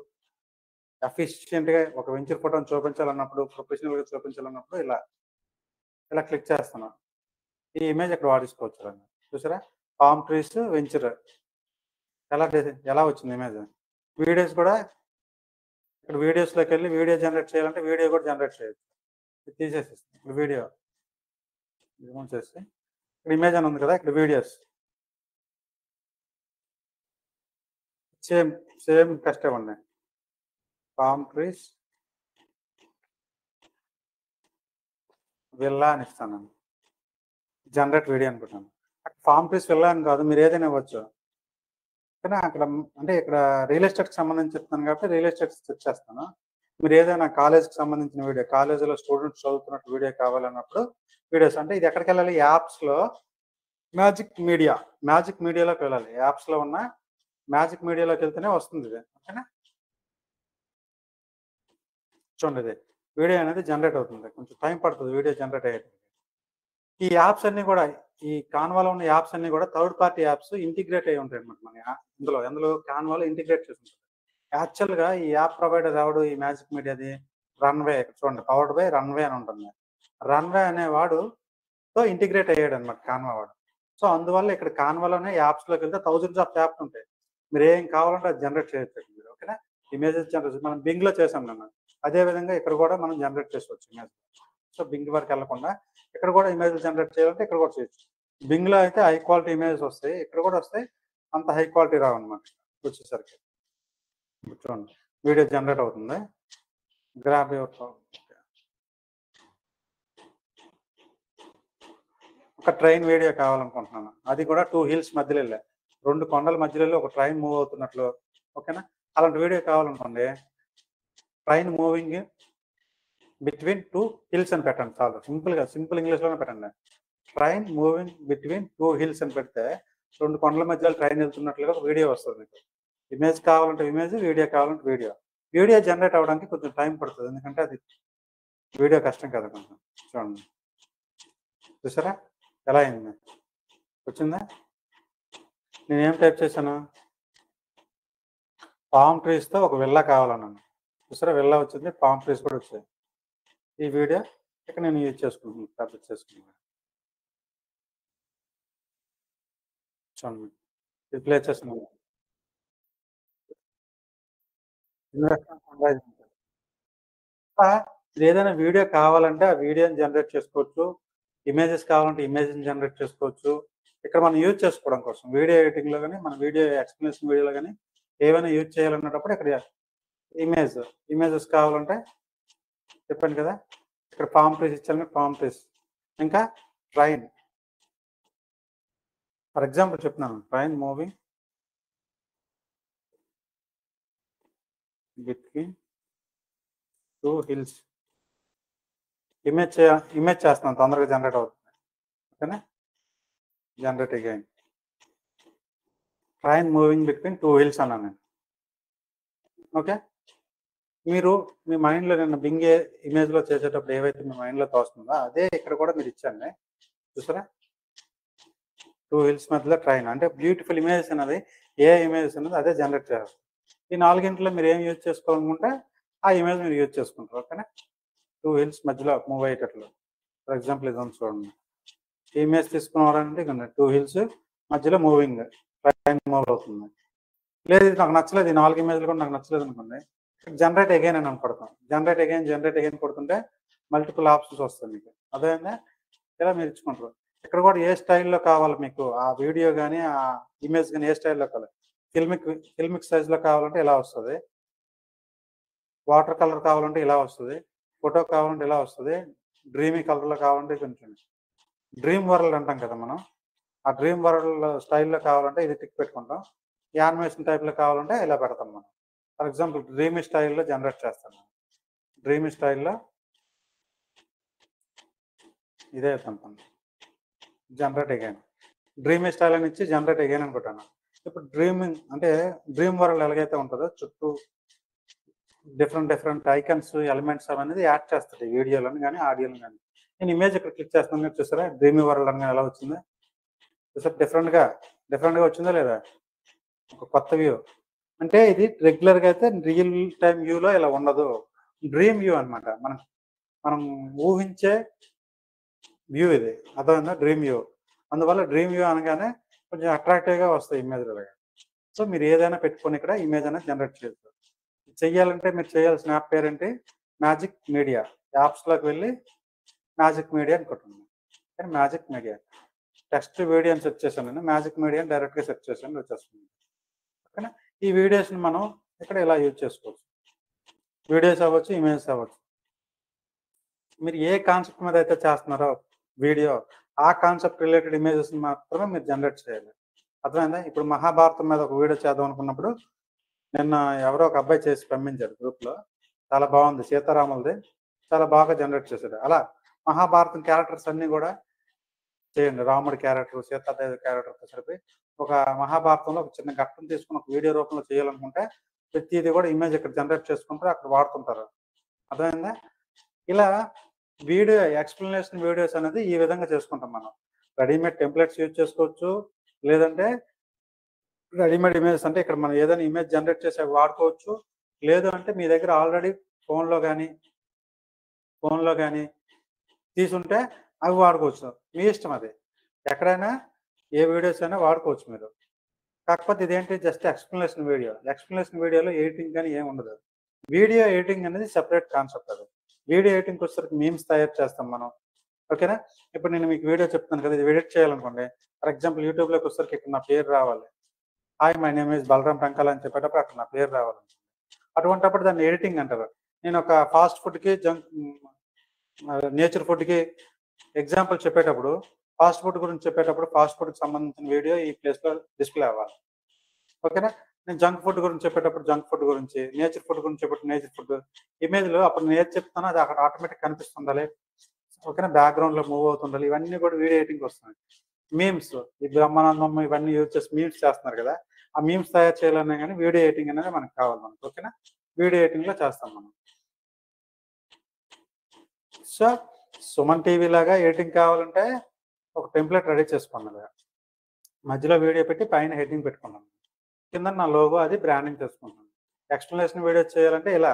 ఎఫిషియెంట్గా ఒక వెంచర్ ఫోటోని చూపించాలన్నప్పుడు, ప్రొఫెషనల్గా చూపించాలన్నప్పుడు ఇలా క్లిక్ చేస్తున్నాం, ఈ ఇమేజ్ ఇక్కడ వాడుకోవచ్చు. చూసారా, పామ్ ట్రీస్ వెంచర్ ఎలా వచ్చింది ఇమేజ్. వీడియోస్ కూడా ఇక్కడ వీడియోస్లోకి వెళ్ళి వీడియో జనరేట్ చేయాలంటే వీడియో కూడా జనరేట్ చేయొచ్చు. ఇది తీసేసేస్తుంది ఇప్పుడు వీడియో రిమూవ్ చేసి, ఇక్కడ ఇమేజ్ అని ఉంది కదా, ఇక్కడ వీడియోస్ సేమ్ టెస్ట్ ఇవ్వండి, పామ్ ట్రీస్ విల్లా అని ఇస్తాను. జనరేట్ వీడియో అనుకుంటాను. ఫామ్ ట్రీస్ వెళ్ళాలని కాదు, మీరు ఏదైనా ఇవ్వచ్చు. కానీ అక్కడ అంటే ఇక్కడ రియల్ ఎస్టేట్‌కి సంబంధించి చెప్తాను కాబట్టి రియల్ ఎస్టేట్ సెర్చ్ చేస్తాను. మీరు ఏదైనా కాలేజ్‌కి సంబంధించిన వీడియో, కాలేజీలో స్టూడెంట్స్ చదువుతున్నట్టు వీడియో కావాలన్నప్పుడు వీడియోస్ అంటే ఇది ఎక్కడికెళ్ళాలి? యాప్స్‌లో మ్యాజిక్ మీడియాలోకి వెళ్ళాలి. యాప్స్‌లో ఉన్న మ్యాజిక్ మీడియాలోకెళ్తేనే వస్తుంది ఇది. ఓకేనా? చూడండి ఇది. వీడియో అనేది జనరేట్ అవుతుంది. కొంచెం టైం పడుతుంది వీడియో జనరేట్ అయ్యేకి. ఈ యాప్స్ అన్నీ కూడా ఈ కాన్వాలో ఉన్న యాప్స్ అన్నీ కూడా థర్డ్ పార్టీ యాప్స్ ఇంటిగ్రేట్ అయ్యి ఉంటాయన్నమాట మన అందులో కాన్వాలో ఇంటిగ్రేట్ చేసి ఉంటుంది. యాక్చువల్‌గా ఈ యాప్ ప్రొవైడర్ ఎవడు? ఈ మ్యాజిక్ మీడియాది రన్‌వే. చూడండి పవర్డ్ బై రన్‌వే అని ఉంటుంది. రన్‌వే అనేవాడుతో ఇంటిగ్రేట్ అయ్యాడన్నమాట కాన్వా వాడు. సో, అందువల్ల ఇక్కడ కాన్వాలోనే యాప్స్‌లోకెళ్తే థౌసండ్స్ ఆఫ్ యాప్స్ ఉంటాయి. మీరేం కావాలంటే అది జనరేట్ చేయొచ్చు మీరు. ఓకేనా? ఇమేజెస్ జనరేషన్ మనం బింగ్‌లో చేసాం నిన్న. అదే విధంగా ఇక్కడ కూడా మనం జనరేట్ చేసుకోవచ్చు ఇమేజ్. సో, బింగ్ వరకు వెళ్ళకుండా ఇక్కడ కూడా ఇమేజ్‌లు జనరేట్ చేయాలంటే ఇక్కడ కూడా చేయొచ్చు. బింగ్‌లో అయితే హై క్వాలిటీ ఇమేజెస్ వస్తాయి. ఇక్కడ కూడా వస్తాయి. అంత హై క్వాలిటీ రావన్నమాట వచ్చేసరికి. చూడండి వీడియో జనరేట్ అవుతుంది. Grab your phone. ఒక ట్రైన్ వీడియో కావాలనుకుంటున్నాను. అది కూడా 2 హిల్స్ మధ్యలో ఎళ్ళా. 2 కొండల మధ్యలో ఎళ్ళి ఒక ట్రైన్ మూవ్ అవుతున్నట్లు. ఓకేనా? అలాంటి వీడియో కావాలనుకోండి. ట్రైన్ మూవింగ్ బిట్వీన్ 2 హిల్స్ అని పెట్టండి చాలు. సింపుల్ ఇంగ్లీష్‌లోనే పెట్టండి. ట్రైన్ మూవింగ్ బిట్వీన్ 2 హిల్స్ అని పెడితే 2 కొండల మధ్యలో ట్రైన్ వెళ్తున్నట్లుగా ఒక వీడియో వస్తది మీకు. ఇమేజ్ కావాలంటే ఇమేజ్, వీడియో కావాలంటే వీడియో. వీడియో జనరేట్ అవ్వడానికి కొంచెం టైం పడుతది. ఎందుకంటే అది వీడియో కష్టం కదా కొంచెం. చూడండి. చూసారా? ఎలా అయింది? వచ్చిందా? నేనేం టైప్ చేశాను? పామ్ ట్రీస్‌తో ఒక విల్లా కావాలన్నాను. చూసారా? విల్లా వచ్చింది. పామ్ ట్రీస్ కూడా వచ్చాయి. ఈ వీడియో ఇక్కడ నేను యూజ్ చేసుకుంటున్నాను. పబ్లిష్ చేసుకున్నాను. చూడండి. ఇది ప్లే చేస్తున్నాను. ఏదైనా వీడియో కావాలంటే ఆ వీడియోని జనరేట్ చేసుకోవచ్చు. ఇమేజెస్ కావాలంటే ఇమేజ్‌ని జనరేట్ చేసుకోవచ్చు. ఇక్కడ మనం యూజ్ చేసుకోవడం కోసం వీడియో ఎడిటింగ్‌లో గాని, మన వీడియో ఎక్స్‌ప్లనేషన్ వీడియోలో గాని ఏవైనా యూజ్ చేయాలన్నప్పుడు ఇక్కడ ఇమేజెస్ కావాలంటే చెప్పాను కదా! ఇక్కడ పామ్ ట్రీస్ ఇచ్చాను. Palm trees. ఇంకా ట్రైన్. ఫర్ ఎగ్జాంపుల్ చెప్తున్నాను. Train moving between 2 hills. Image చేస్తున్నాను. తొందరగా జనరేట్ అవుతుంది. ఓకేనా? Generate again. Train moving between 2 hills అన్నాను నేను. ఓకే. మీరు మీ మైండ్‌లో నిన్న బింగ్ ఇమేజ్‌లో చేసేటప్పుడు ఏవైతే మీ మైండ్‌లో తోస్తుందో అదే ఇక్కడ కూడా మీరు ఇచ్చాండి. చూసారా? 2 హిల్స్ మధ్యలో ట్రైన్. అంటే బ్యూటిఫుల్ ఇమేజెస్ అన్నది ఏ ఇమేజెస్ అన్నది అదే జనరేట్ చేస్తుంది. ఈ 4 మీరు ఏం యూజ్ చేసుకోవాలనుకుంటే ఆ ఇమేజ్ మీరు యూజ్ చేసుకుంటారు. ఓకేనా? 2 హిల్స్ మధ్యలో మూవ్ అయ్యేటట్లు. ఫర్ ఎగ్జాంపుల్ ఇది ఉంది చూడండి. ఈ ఇమేజ్ తీసుకున్నారంటే ఇగోండి 2 హిల్స్ మధ్యలో మూవింగ్ ట్రైన్ మూవ్ అవుతుంది. లేదు ఇది నాకు నచ్చలేదు. ఈ 4 ఇమేజ్‌లు కూడా నాకు నచ్చలేదు అనుకోండి. జనరేట్ అగైన్ అని కొడతాం. జనరేట్ అగైన్ కొడుతుంటే మల్టిపుల్ ఆప్షన్స్ వస్తాయి మీకు. అర్థమైందా? ఇలా మీరు ఇచ్చుకుంటారు. ఇక్కడ కూడా ఏ స్టైల్‌లో కావాలి మీకు ఆ వీడియో గాని, ఆ ఇమేజ్ గాని ఏ స్టైల్‌లో కావాలి. ఫిల్మిక్ సైజ్‌లో కావాలంటే ఇలా వస్తది. వాటర్ కలర్ కావాలంటే ఇలా వస్తది. ఫోటో కావాలంటే ఇలా వస్తది. డ్రీమీ కలర్‌లో కావాలంటే కొంచెం డ్రీమ్ వరల్డ్ అంటాం కదా మనం. ఆ డ్రీమ్ వరల్డ్ స్టైల్‌లో కావాలంటే ఇది టిక్ పెట్టుకుంటాం. యానిమేషన్ టైప్‌లో కావాలంటే ఇలా పెడతాం మనం. ఫర్ ఎగ్జాంపుల్ డ్రీమీ స్టైల్‌లో జనరేట్ చేస్తాను. డ్రీమీ స్టైల్‌లో ఇదే పంపాను. Generate again. డ్రీమీ స్టైల్ అని ఇచ్చి జనరేట్ అగైన్ అని కొట్టాను. ఇప్పుడు డ్రీమింగ్ అంటే డ్రీమ్ వరల్డ్ ఎలాగైతే ఉంటదో చుట్టూ డిఫరెంట్ ఐకాన్స్, ఎలిమెంట్స్ అవనేది యాడ్ చేస్తది వీడియోలోని గాని, ఆడియోలో గాని. నేను ఇమేజ్ ఇక్కడ క్లిక్ చేస్తున్నాను మీరు చూసారా? డ్రీమీ వరల్డ్ అని ఎలా వచ్చిందో? చూసారా డిఫరెంట్‌గా వచ్చిందా లేదా? ఒక కొత్త వ్యూ. అంటే ఇది రెగ్యులర్‌గా అయితే రియల్ టైమ్ వ్యూలో ఇలా ఉండదు. డ్రీమ్ వ్యూ అన్నమాట. మనం ఊహించే వ్యూ ఇది. అర్థమైందా? Dream view. అందువల్ల డ్రీమ్ వ్యూ అనగానే కొంచెం అట్రాక్టివ్‌గా వస్తాయి ఇమేజ్‌లు. సో, మీరు ఏదైనా పెట్టుకొని ఇక్కడ ఇమేజ్ అనేది జనరేట్ చేయొచ్చు. చెయ్యాలంటే మీరు చేయాల్సిన యాప్ పేరేంటి? Magic media. యాప్స్‌లోకి వెళ్ళి మ్యాజిక్ మీడియా అని కొట్టండి. కానీ మ్యాజిక్ మీడియా. టెక్స్ట్ వీడియో అని సెర్చ్ చేశాను నేను. మ్యాజిక్ మీడియా అని డైరెక్ట్‌గా సెర్చ్ చేశాను వచ్చేస్తుంది. ఓకేనా? ఈ వీడియోస్‌ని మనం ఇక్కడ ఇలా యూజ్ చేసుకోవచ్చు. వీడియోస్ అవ్వచ్చు, ఇమేజెస్ అవ్వచ్చు. మీరు ఏ కాన్సెప్ట్ మీద అయితే చేస్తున్నారో వీడియో, ఆ కాన్సెప్ట్ రిలేటెడ్ ఇమేజెస్ మాత్రమే మీరు జనరేట్ చేయాలి. అర్థమైందా? ఇప్పుడు మహాభారతం మీద ఒక వీడియో చేద్దాం అనుకున్నప్పుడు నిన్న ఎవరో ఒక అబ్బాయి చేసి పంపించాడు గ్రూప్లో. చాలా బాగుంది, సీతారాములది, చాలా బాగా జనరేట్ చేశాడు. అలా మహాభారతం క్యారెక్టర్స్ అన్నీ కూడా చేయండి. రాముడి క్యారెక్టర్, సీతాదేవి క్యారెక్టర్తో సరిపోయి ఒక మహాభారతంలో ఒక చిన్న ఘట్టం తీసుకుని ఒక వీడియో రూపంలో చేయాలనుకుంటే ప్రతిది కూడా ఇమేజ్ ఇక్కడ జనరేట్ చేసుకుంటారు, అక్కడ వాడుతుంటారు. అర్థమైందా? ఇలా వీడియో ఎక్స్ప్లెనేషన్ వీడియోస్ అనేది ఈ విధంగా చేసుకుంటాం మనం. రెడీమేడ్ టెంప్లెట్స్ యూజ్ చేసుకోవచ్చు, లేదంటే రెడీమేడ్ ఇమేజెస్ అంటే ఇక్కడ మనం ఏదైనా ఇమేజ్ జనరేట్ చేసి వాడుకోవచ్చు. లేదు అంటే మీ దగ్గర ఆల్రెడీ ఫోన్లో కానీ తీసుంటే అవి వాడుకోవచ్చు. మీ ఇష్టం అది. ఎక్కడైనా ఏ వీడియోస్ అయినా వాడుకోవచ్చు మీరు. కాకపోతే ఇదేంటి జస్ట్ ఎక్స్ప్లెనేషన్ వీడియో. ఎక్స్ప్లెనేషన్ వీడియోలో ఎడిటింగ్ కానీ ఏమి ఉండదు. వీడియో ఎడిటింగ్ అనేది సెపరేట్ కాన్సెప్ట్ అది. వీడియో ఎడిటింగ్కి వచ్చేసరికి మీమ్స్ తయారు చేస్తాం మనం. ఓకేనా? ఇప్పుడు నేను మీకు వీడియో చెప్తాను కదా, ఇది ఎడిట్ చేయాలనుకోండి. ఫర్ ఎగ్జాంపుల్ యూట్యూబ్లోకి వచ్చేసరికి ఇక్కడ నా పేరు రావాలి. Hi my name is Balaram Tankala అని చెప్పేటప్పుడు అక్కడ నా పేరు రావాలి. అటువంటిప్పుడు దాన్ని ఎడిటింగ్ అంటారు. నేను ఒక ఫాస్ట్ ఫుడ్కి నేచర్ ఫుడ్కి ఎగ్జాంపుల్ చెప్పేటప్పుడు ఫాస్ట్ ఫుడ్ గురించి చెప్పేటప్పుడు ఫాస్ట్ ఫుడ్కి సంబంధించిన వీడియో ఈ ప్లేస్లో డిస్ప్లే అవ్వాలి. ఓకేనా? నేను జంక్ ఫుడ్ గురించి చెప్పేటప్పుడు జంక్ ఫుడ్ గురించి, నేచర్ ఫుడ్ గురించి చెప్పేటప్పుడు నేచర్ ఫుడ్ ఇమేజ్లో అప్పుడు నేను ఏది చెప్తానో అది అక్కడ ఆటోమేటిక్ కనిపిస్తుండాలి. ఓకేనా? బ్యాక్గ్రౌండ్లో మూవ్ అవుతుండాలి. ఇవన్నీ కూడా వీడియో ఎడిటింగ్ వస్తున్నాయి. మీమ్స్, ఈ బ్రహ్మానందం ఇవన్నీ యూజ్ చేసి మీమ్స్ చేస్తున్నారు కదా, ఆ మీమ్స్ తయారు చేయాలన్నా కానీ వీడియో ఎడిటింగ్ అనేది మనకు కావాలి మనకు. ఓకేనా? వీడియో ఎడిటింగ్లో చేస్తాం మనం. సో సుమన్ టీవీ లాగా ఎడిటింగ్ కావాలంటే ఒక టెంప్లెట్ రెడీ చేసుకున్నాను. మధ్యలో వీడియో పెట్టి పైన హెడ్డింగ్ పెట్టుకున్నాను, కింద నా లోగో అది బ్రాండింగ్ చేసుకుంటున్నాను. ఎక్స్ప్లెనేషన్ వీడియోస్ చేయాలంటే ఇలా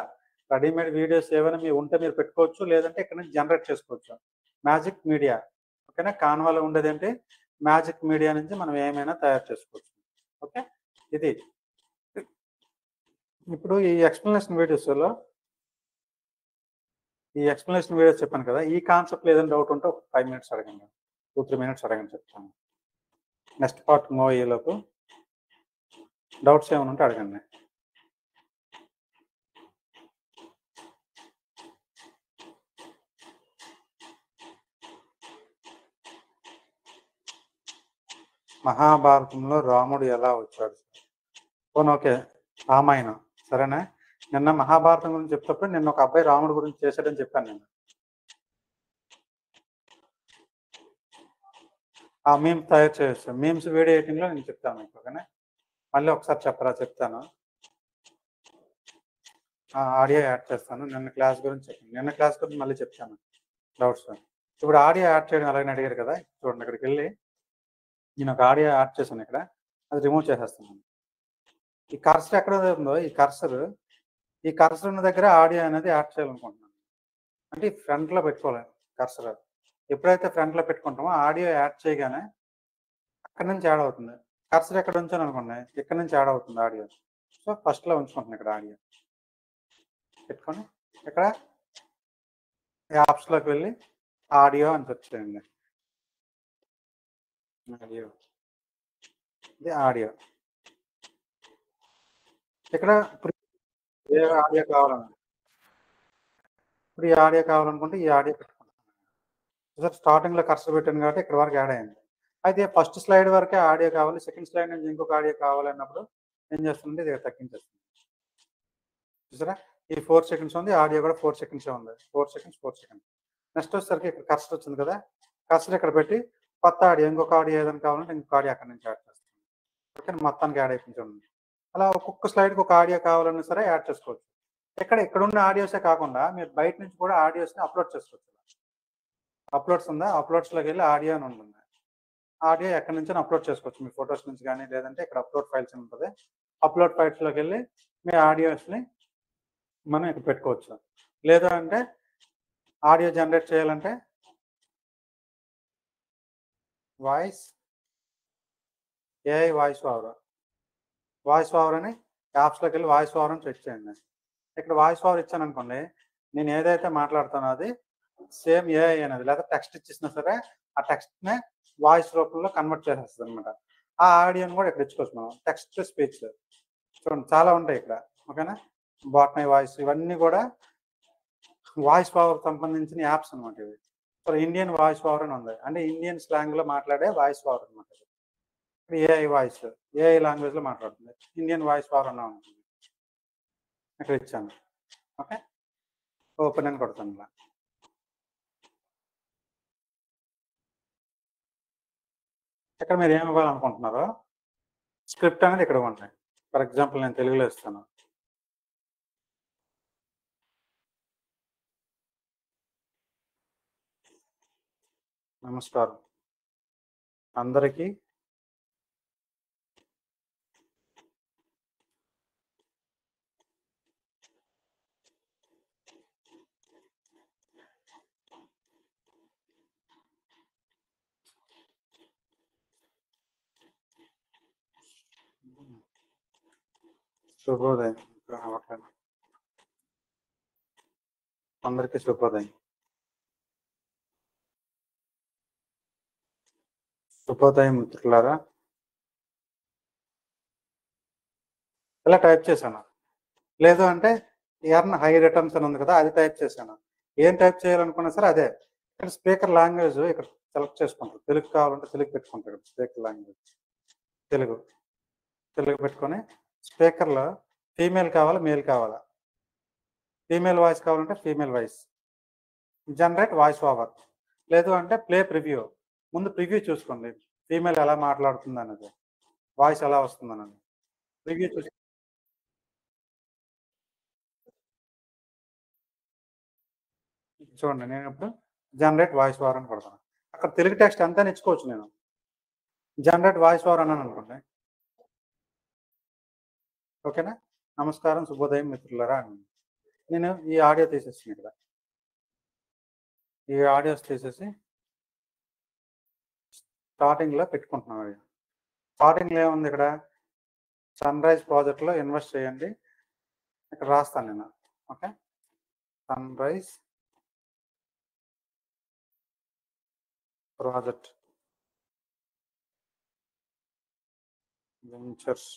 రెడీమేడ్ వీడియోస్ ఏమైనా మీరు ఉంటే మీరు పెట్టుకోవచ్చు, లేదంటే ఇక్కడ నుంచి జనరేట్ చేసుకోవచ్చు. మ్యాజిక్ మీడియా, ఓకేనా? కాన్వాలో ఉండేది ఏంటి, మ్యాజిక్ మీడియా నుంచి మనం ఏమైనా తయారు చేసుకోవచ్చు. ఓకే, ఇది ఇప్పుడు ఈ ఎక్స్ప్లెనేషన్ వీడియోస్లో చెప్పాను కదా, ఈ కాన్సెప్ట్లో ఏదైనా డౌట్ ఉంటే ఒక 5 minutes అడగండి, 2-3 minutes అడగండి, చెప్తాను. నెక్స్ట్ పార్ట్ మూవ్ అయ్యేలోపు డౌట్స్ ఏమైనా ఉంటే అడగండి. మహాభారతంలో రాముడు ఎలా వచ్చాడు? ఓకే, రామాయణం సరేనా? నిన్న మహాభారతం గురించి చెప్తేప్పుడు నిన్న ఒక అబ్బాయి రాముడు గురించి చేశాడని చెప్పాను నేను. ఆ మీమ్స్ తయారు చేయొచ్చు. మీమ్స్ వీడియో ఎడిటింగ్లో నేను చెప్తాను మీకు. ఓకేనా? మళ్ళీ ఒకసారి చెప్తాను. ఆడియో యాడ్ చేస్తాను. నిన్న క్లాస్ గురించి చెప్పాను. నిన్న క్లాస్ గురించి మళ్ళీ చెప్తాను డౌట్స్. ఇప్పుడు ఆడియో యాడ్ చేయడం అలాగే అడిగారు కదా, చూడండి ఇక్కడికి వెళ్ళి నేను ఒక ఆడియో యాడ్ చేశాను. ఇక్కడ అది రిమూవ్ చేసేస్తున్నాను. ఈ కర్సర్ ఎక్కడ ఉందో, ఈ కర్సర్ ఉన్న దగ్గర ఆడియో అనేది యాడ్ చేయాలనుకుంటున్నాను. అంటే ఫ్రంట్లో పెట్టుకోవాలి కర్సర్. ఎప్పుడైతే ఫ్రంట్లో పెట్టుకుంటామో ఆడియో యాడ్ చేయగానే అక్కడ నుంచి యాడ్ అవుతుంది. కర్సర్ ఎక్కడ ఉంచాను అనుకోండి, ఇక్కడ నుంచి యాడ్ అవుతుంది ఆడియో. సో ఫస్ట్లో ఉంచుకుంటున్నాను ఇక్కడ ఆడియో పెట్టుకొని, ఇక్కడ యాప్స్లోకి వెళ్ళి ఆడియో అని సెర్చ్ చేయండి. ఆడియో, ఇది ఆడియో. ఇక్కడ ఏ ఆడియో కావాలన్నా, ఇప్పుడు ఈ ఆడియో కావాలనుకుంటే ఈ ఆడియో పెట్టుకుంటాను. స్టార్టింగ్లో కర్సర్ పెట్టాను కాబట్టి ఇక్కడ వరకు యాడ్ అయింది. అయితే ఫస్ట్ స్లైడ్ వరకే ఆడియో కావాలి, సెకండ్ స్లైడ్ నుంచి ఇంకొక ఆడియో కావాలన్నప్పుడు ఏం చేస్తుందంటే ఇది తగ్గించేస్తుంది. చూసారా, ఈ 4 seconds ఉంది, ఆడియో కూడా 4 seconds ఉంది. 4 seconds. నెక్స్ట్ వచ్చేసరికి ఇక్కడ కర్సర్ వచ్చింది కదా, కర్సర్ ఇక్కడ పెట్టి కొత్త ఆడియో, ఇంకొక ఆడియో ఏదైనా కావాలంటే ఇంకొక ఆడియో అక్కడ నుంచి యాడ్ చేస్తాను. ఓకే, మొత్తానికి యాడ్ అయిపోయింది. అలా ఒక్కొక్క స్లైడ్కి ఒక ఆడియో కావాలన్నా సరే యాడ్ చేసుకోవచ్చు. ఇక్కడ ఉన్న ఆడియోసే కాకుండా మీరు బయట నుంచి కూడా ఆడియోస్ని అప్లోడ్ చేసుకోవచ్చు. అప్లోడ్స్ ఉందా, అప్లోడ్స్లోకి వెళ్ళి ఆడియో అని ఉంటుంది. ఆడియో ఎక్కడి నుంచి అప్లోడ్ చేసుకోవచ్చు, మీ ఫొటోస్ నుంచి కానీ, లేదంటే ఇక్కడ అప్లోడ్ ఫైల్స్ అని ఉంటుంది. అప్లోడ్ ఫైల్స్లోకి వెళ్ళి మీ ఆడియోస్ని మనం ఇక్కడ పెట్టుకోవచ్చు. లేదా అంటే ఆడియో జనరేట్ చేయాలంటే ఏఐ వాయిస్ ఓవర్ అని యాప్స్లోకి వెళ్ళి వాయిస్ ఓవర్ అని చెక్ చేయండి. ఇక్కడ వాయిస్ ఓవర్ ఇచ్చాను అనుకోండి, నేను ఏదైతే మాట్లాడుతానో అది సేమ్ ఏఐ అనేది, లేదా టెక్స్ట్ ఇచ్చినా సరే ఆ టెక్స్ట్నే వాయిస్ రూపంలో కన్వర్ట్ చేసేస్తుంది అనమాట. ఆ ఆడియోని కూడా ఇక్కడ ఇచ్చుకోవచ్చు మనం. టెక్స్ట్ టు స్పీచ్ చూడండి, చాలా ఉంటాయి ఇక్కడ. ఓకేనా? బాట్మై వాయిస్, ఇవన్నీ కూడా వాయిస్ ఓవర్ సంబంధించిన యాప్స్ అనమాట ఇవి. సో ఇండియన్ వాయిస్ ఓవర్ అని ఉంది. అంటే ఇండియన్ స్లాంగ్లో మాట్లాడే వాయిస్ ఓవర్ అనమాట. ఇప్పుడు ఏఐ వాయిస్, ఏఐ లాంగ్వేజ్లో మాట్లాడుతుంది. ఇండియన్ వాయిస్ ఓవర్ అన్న ఉంటుంది. ఇక్కడ ఇచ్చాను. ఓకే, ఓపెన్ అని కొడతాను ఇలా. ఇక్కడ మీరు ఏమి ఇవ్వాలనుకుంటున్నారో స్క్రిప్ట్ అనేది ఇక్కడ ఉంటాయి. ఫర్ ఎగ్జాంపుల్ నేను తెలుగులో ఇస్తాను. నమస్కారం అందరికీ శుభోదయం. అందరికీ శుభోదయం. శుభోదయం మిత్రులారా. ఇలా టైప్ చేశాను. లేదు అంటే ఎర్న్ హై రిటర్న్స్ అని ఉంది కదా, అది టైప్ చేశాను. ఏం టైప్ చేయాలనుకున్నా సరే అదే. ఇక్కడ స్పీకర్ లాంగ్వేజ్ ఇక్కడ సెలెక్ట్ చేసుకుంటారు. తెలుగు కావాలంటే తెలుగు పెట్టుకుంటారు. స్పీకర్ లాంగ్వేజ్ తెలుగు పెట్టుకొని స్పీకర్లో ఫీమేల్ కావాలా మేల్ కావాలా, ఫీమేల్ వాయిస్ కావాలంటే female voice, generate voice over. లేదు అంటే ప్లే ప్రివ్యూ. ముందు ప్రివ్యూ చూసుకోండి, ఫీమేల్ ఎలా మాట్లాడుతుంది అన్నది, వాయిస్ ఎలా వస్తుంది అన్నది ప్రివ్యూ చూసి చూడండి. నేను ఇప్పుడు జనరేట్ వాయిస్ ఓవర్ అని కొడతాను. అక్కడ తెలుగు టెక్స్ట్ అంతా నేర్చుకోవచ్చు. నేను జనరేట్ వాయిస్ ఓవర్ అన్నాను అనుకోండి, ఓకేనా. నమస్కారం శుభోదయం మిత్రులారా అని నేను ఈ ఆడియో తీసేసాను. ఇక్కడ ఈ ఆడియోస్ తీసేసి స్టార్టింగ్లో పెట్టుకుంటున్నాను. స్టార్టింగ్లో ఏముంది, ఇక్కడ సన్ రైజ్ ప్రాజెక్ట్లో ఇన్వెస్ట్ చేయండి. ఇక్కడ రాస్తాను నేను. Okay, Sunrise project ventures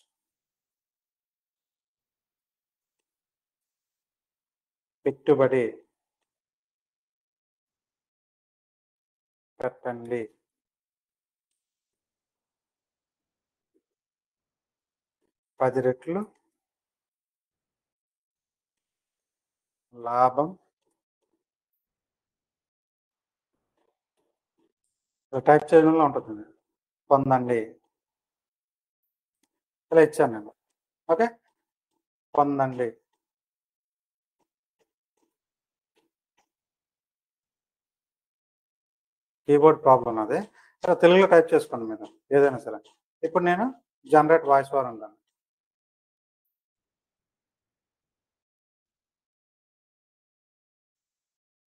పెట్టుబడి పెట్టండి. పది రెట్లు లాభం టైప్ చేయడంలో ఉంటుంది. పొందండి. ఇలా ఇచ్చాను నేను. ఓకే, పొందండి. కీబోర్డ్ ప్రాబ్లం అదే. సరే తెలుగులో టైప్ చేసుకోండి మీరు ఏదైనా సరే. ఇప్పుడు నేను జనరేట్ వాయిస్ ఓవర్ అంటాను.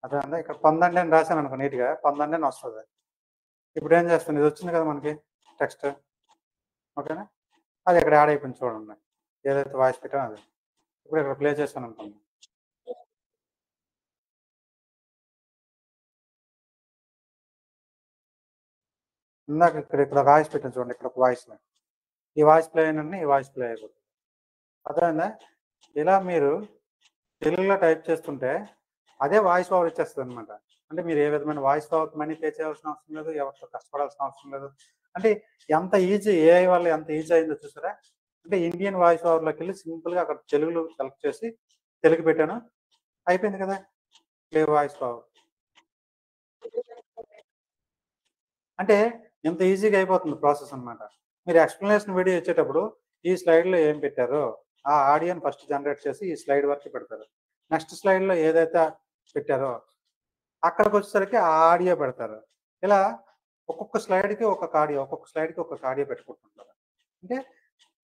అదే అండి, ఇక్కడ పొందండి అని రాశాను అనుకో, నీట్గా పొందండి అని వస్తుంది. ఇప్పుడు ఏం చేస్తుంది, ఇది వచ్చింది కదా మనకి టెక్స్ట్. ఓకేనా, అది ఇక్కడ యాడ్ అయిపోయింది చూడండి. ఏదైతే వాయిస్ పెట్టానో అది ఇప్పుడు ఇక్కడ ప్లే చేశాను అనుకోండి. ఇందాక ఇక్కడ వాయిస్ పెట్టాను చూడండి. ఇక్కడ ఒక వాయిస్, ఈ వాయిస్ ప్లే అయినండి, ఈ వాయిస్ ప్లే అయిపోతుంది. అర్థమైందా? ఇలా మీరు తెలుగులో టైప్ చేస్తుంటే అదే వాయిస్ ఓవర్ ఇచ్చేస్తుంది అనమాట. అంటే మీరు ఏ విధమైన వాయిస్ ఓవర్ మనీ పే చేయాల్సిన అవసరం లేదు, ఎవరితో కష్టపడాల్సిన అవసరం లేదు. అంటే ఎంత ఈజీ, ఏఐ వల్ల ఎంత ఈజీ అయిందో చూసారా. అంటే ఇండియన్ వాయిస్ ఓవర్లోకి వెళ్ళి సింపుల్గా అక్కడ తెలుగులో సెలెక్ట్ చేసి తెలుగు పెట్టాను, అయిపోయింది కదా ప్లే వాయిస్ ఓవర్. అంటే ఎంత ఈజీగా అయిపోతుంది ప్రాసెస్ అనమాట. మీరు ఎక్స్ప్లెనేషన్ వీడియో ఇచ్చేటప్పుడు ఈ స్లైడ్లో ఏం పెట్టారో ఆ ఆడియోని ఫస్ట్ జనరేట్ చేసి ఈ స్లైడ్ వరకు పెడతారు. నెక్స్ట్ స్లైడ్లో ఏదైతే పెట్టారో అక్కడికి వచ్చేసరికి ఆ ఆడియో పెడతారు. ఇలా ఒక్కొక్క స్లైడ్కి ఒక్కొక్క ఆడియో, ఒక్కొక్క స్లైడ్కి ఒక్కొక్క ఆడియో పెట్టుకుంటుంటారు. అంటే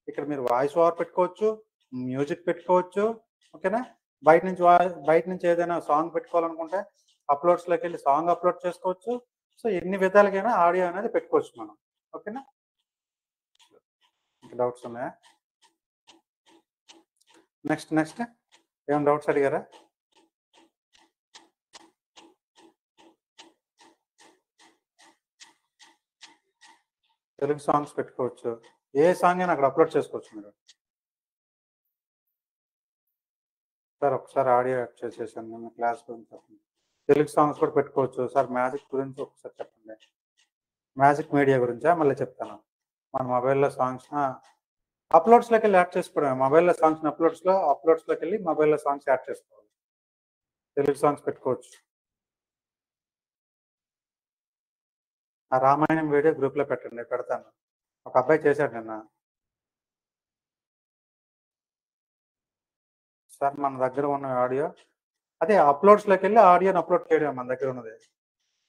ఇక్కడ మీరు వాయిస్ ఓవర్ పెట్టుకోవచ్చు, మ్యూజిక్ పెట్టుకోవచ్చు. ఓకేనా, బయట నుంచి ఏదైనా సాంగ్ పెట్టుకోవాలనుకుంటే అప్లోడ్స్లోకి వెళ్ళి సాంగ్ అప్లోడ్ చేసుకోవచ్చు. సో ఎన్ని విధాలుగైనా ఆడియో అనేది పెట్టుకోవచ్చు మనం. ఓకేనా, డౌట్స్ ఉన్నాయా? నెక్స్ట్ ఏమైనా డౌట్స్ అడిగారా? తెలుగు సాంగ్స్ పెట్టుకోవచ్చు, ఏ సాంగ్ అయినా అక్కడ అప్లోడ్ చేసుకోవచ్చు మీరు. సార్ ఒకసారి ఆడియో యాడ్ చేసేసాను నేను క్లాస్ గురించి. తెలుగు సాంగ్స్ కూడా పెట్టుకోవచ్చు. సార్ మ్యాజిక్ గురించి ఒకసారి చెప్పండి. మ్యాజిక్ మీడియా గురించా? మళ్ళీ చెప్తాను. మన మొబైల్‌లో సాంగ్స్ అప్‌లోడ్స్‌లోకెళ్ళి యాడ్ చేసుకోవడమే. మొబైల్‌లో సాంగ్స్‌ని అప్‌లోడ్స్‌లోకెళ్ళి మొబైల్‌లో సాంగ్స్ యాడ్ చేసుకోవాలి. తెలుగు సాంగ్స్ పెట్టుకోవచ్చు. ఆ రామాయణం వీడియో గ్రూప్‌లో పెట్టండి. పెడతాను. ఒక అబ్బాయి చేశాడు నిన్న. సార్ మన దగ్గర ఉన్న ఆడియో అదే అప్‌లోడ్స్‌లోకెళ్ళి ఆడియోని అప్‌లోడ్ చేయడమే మన దగ్గర ఉన్నది.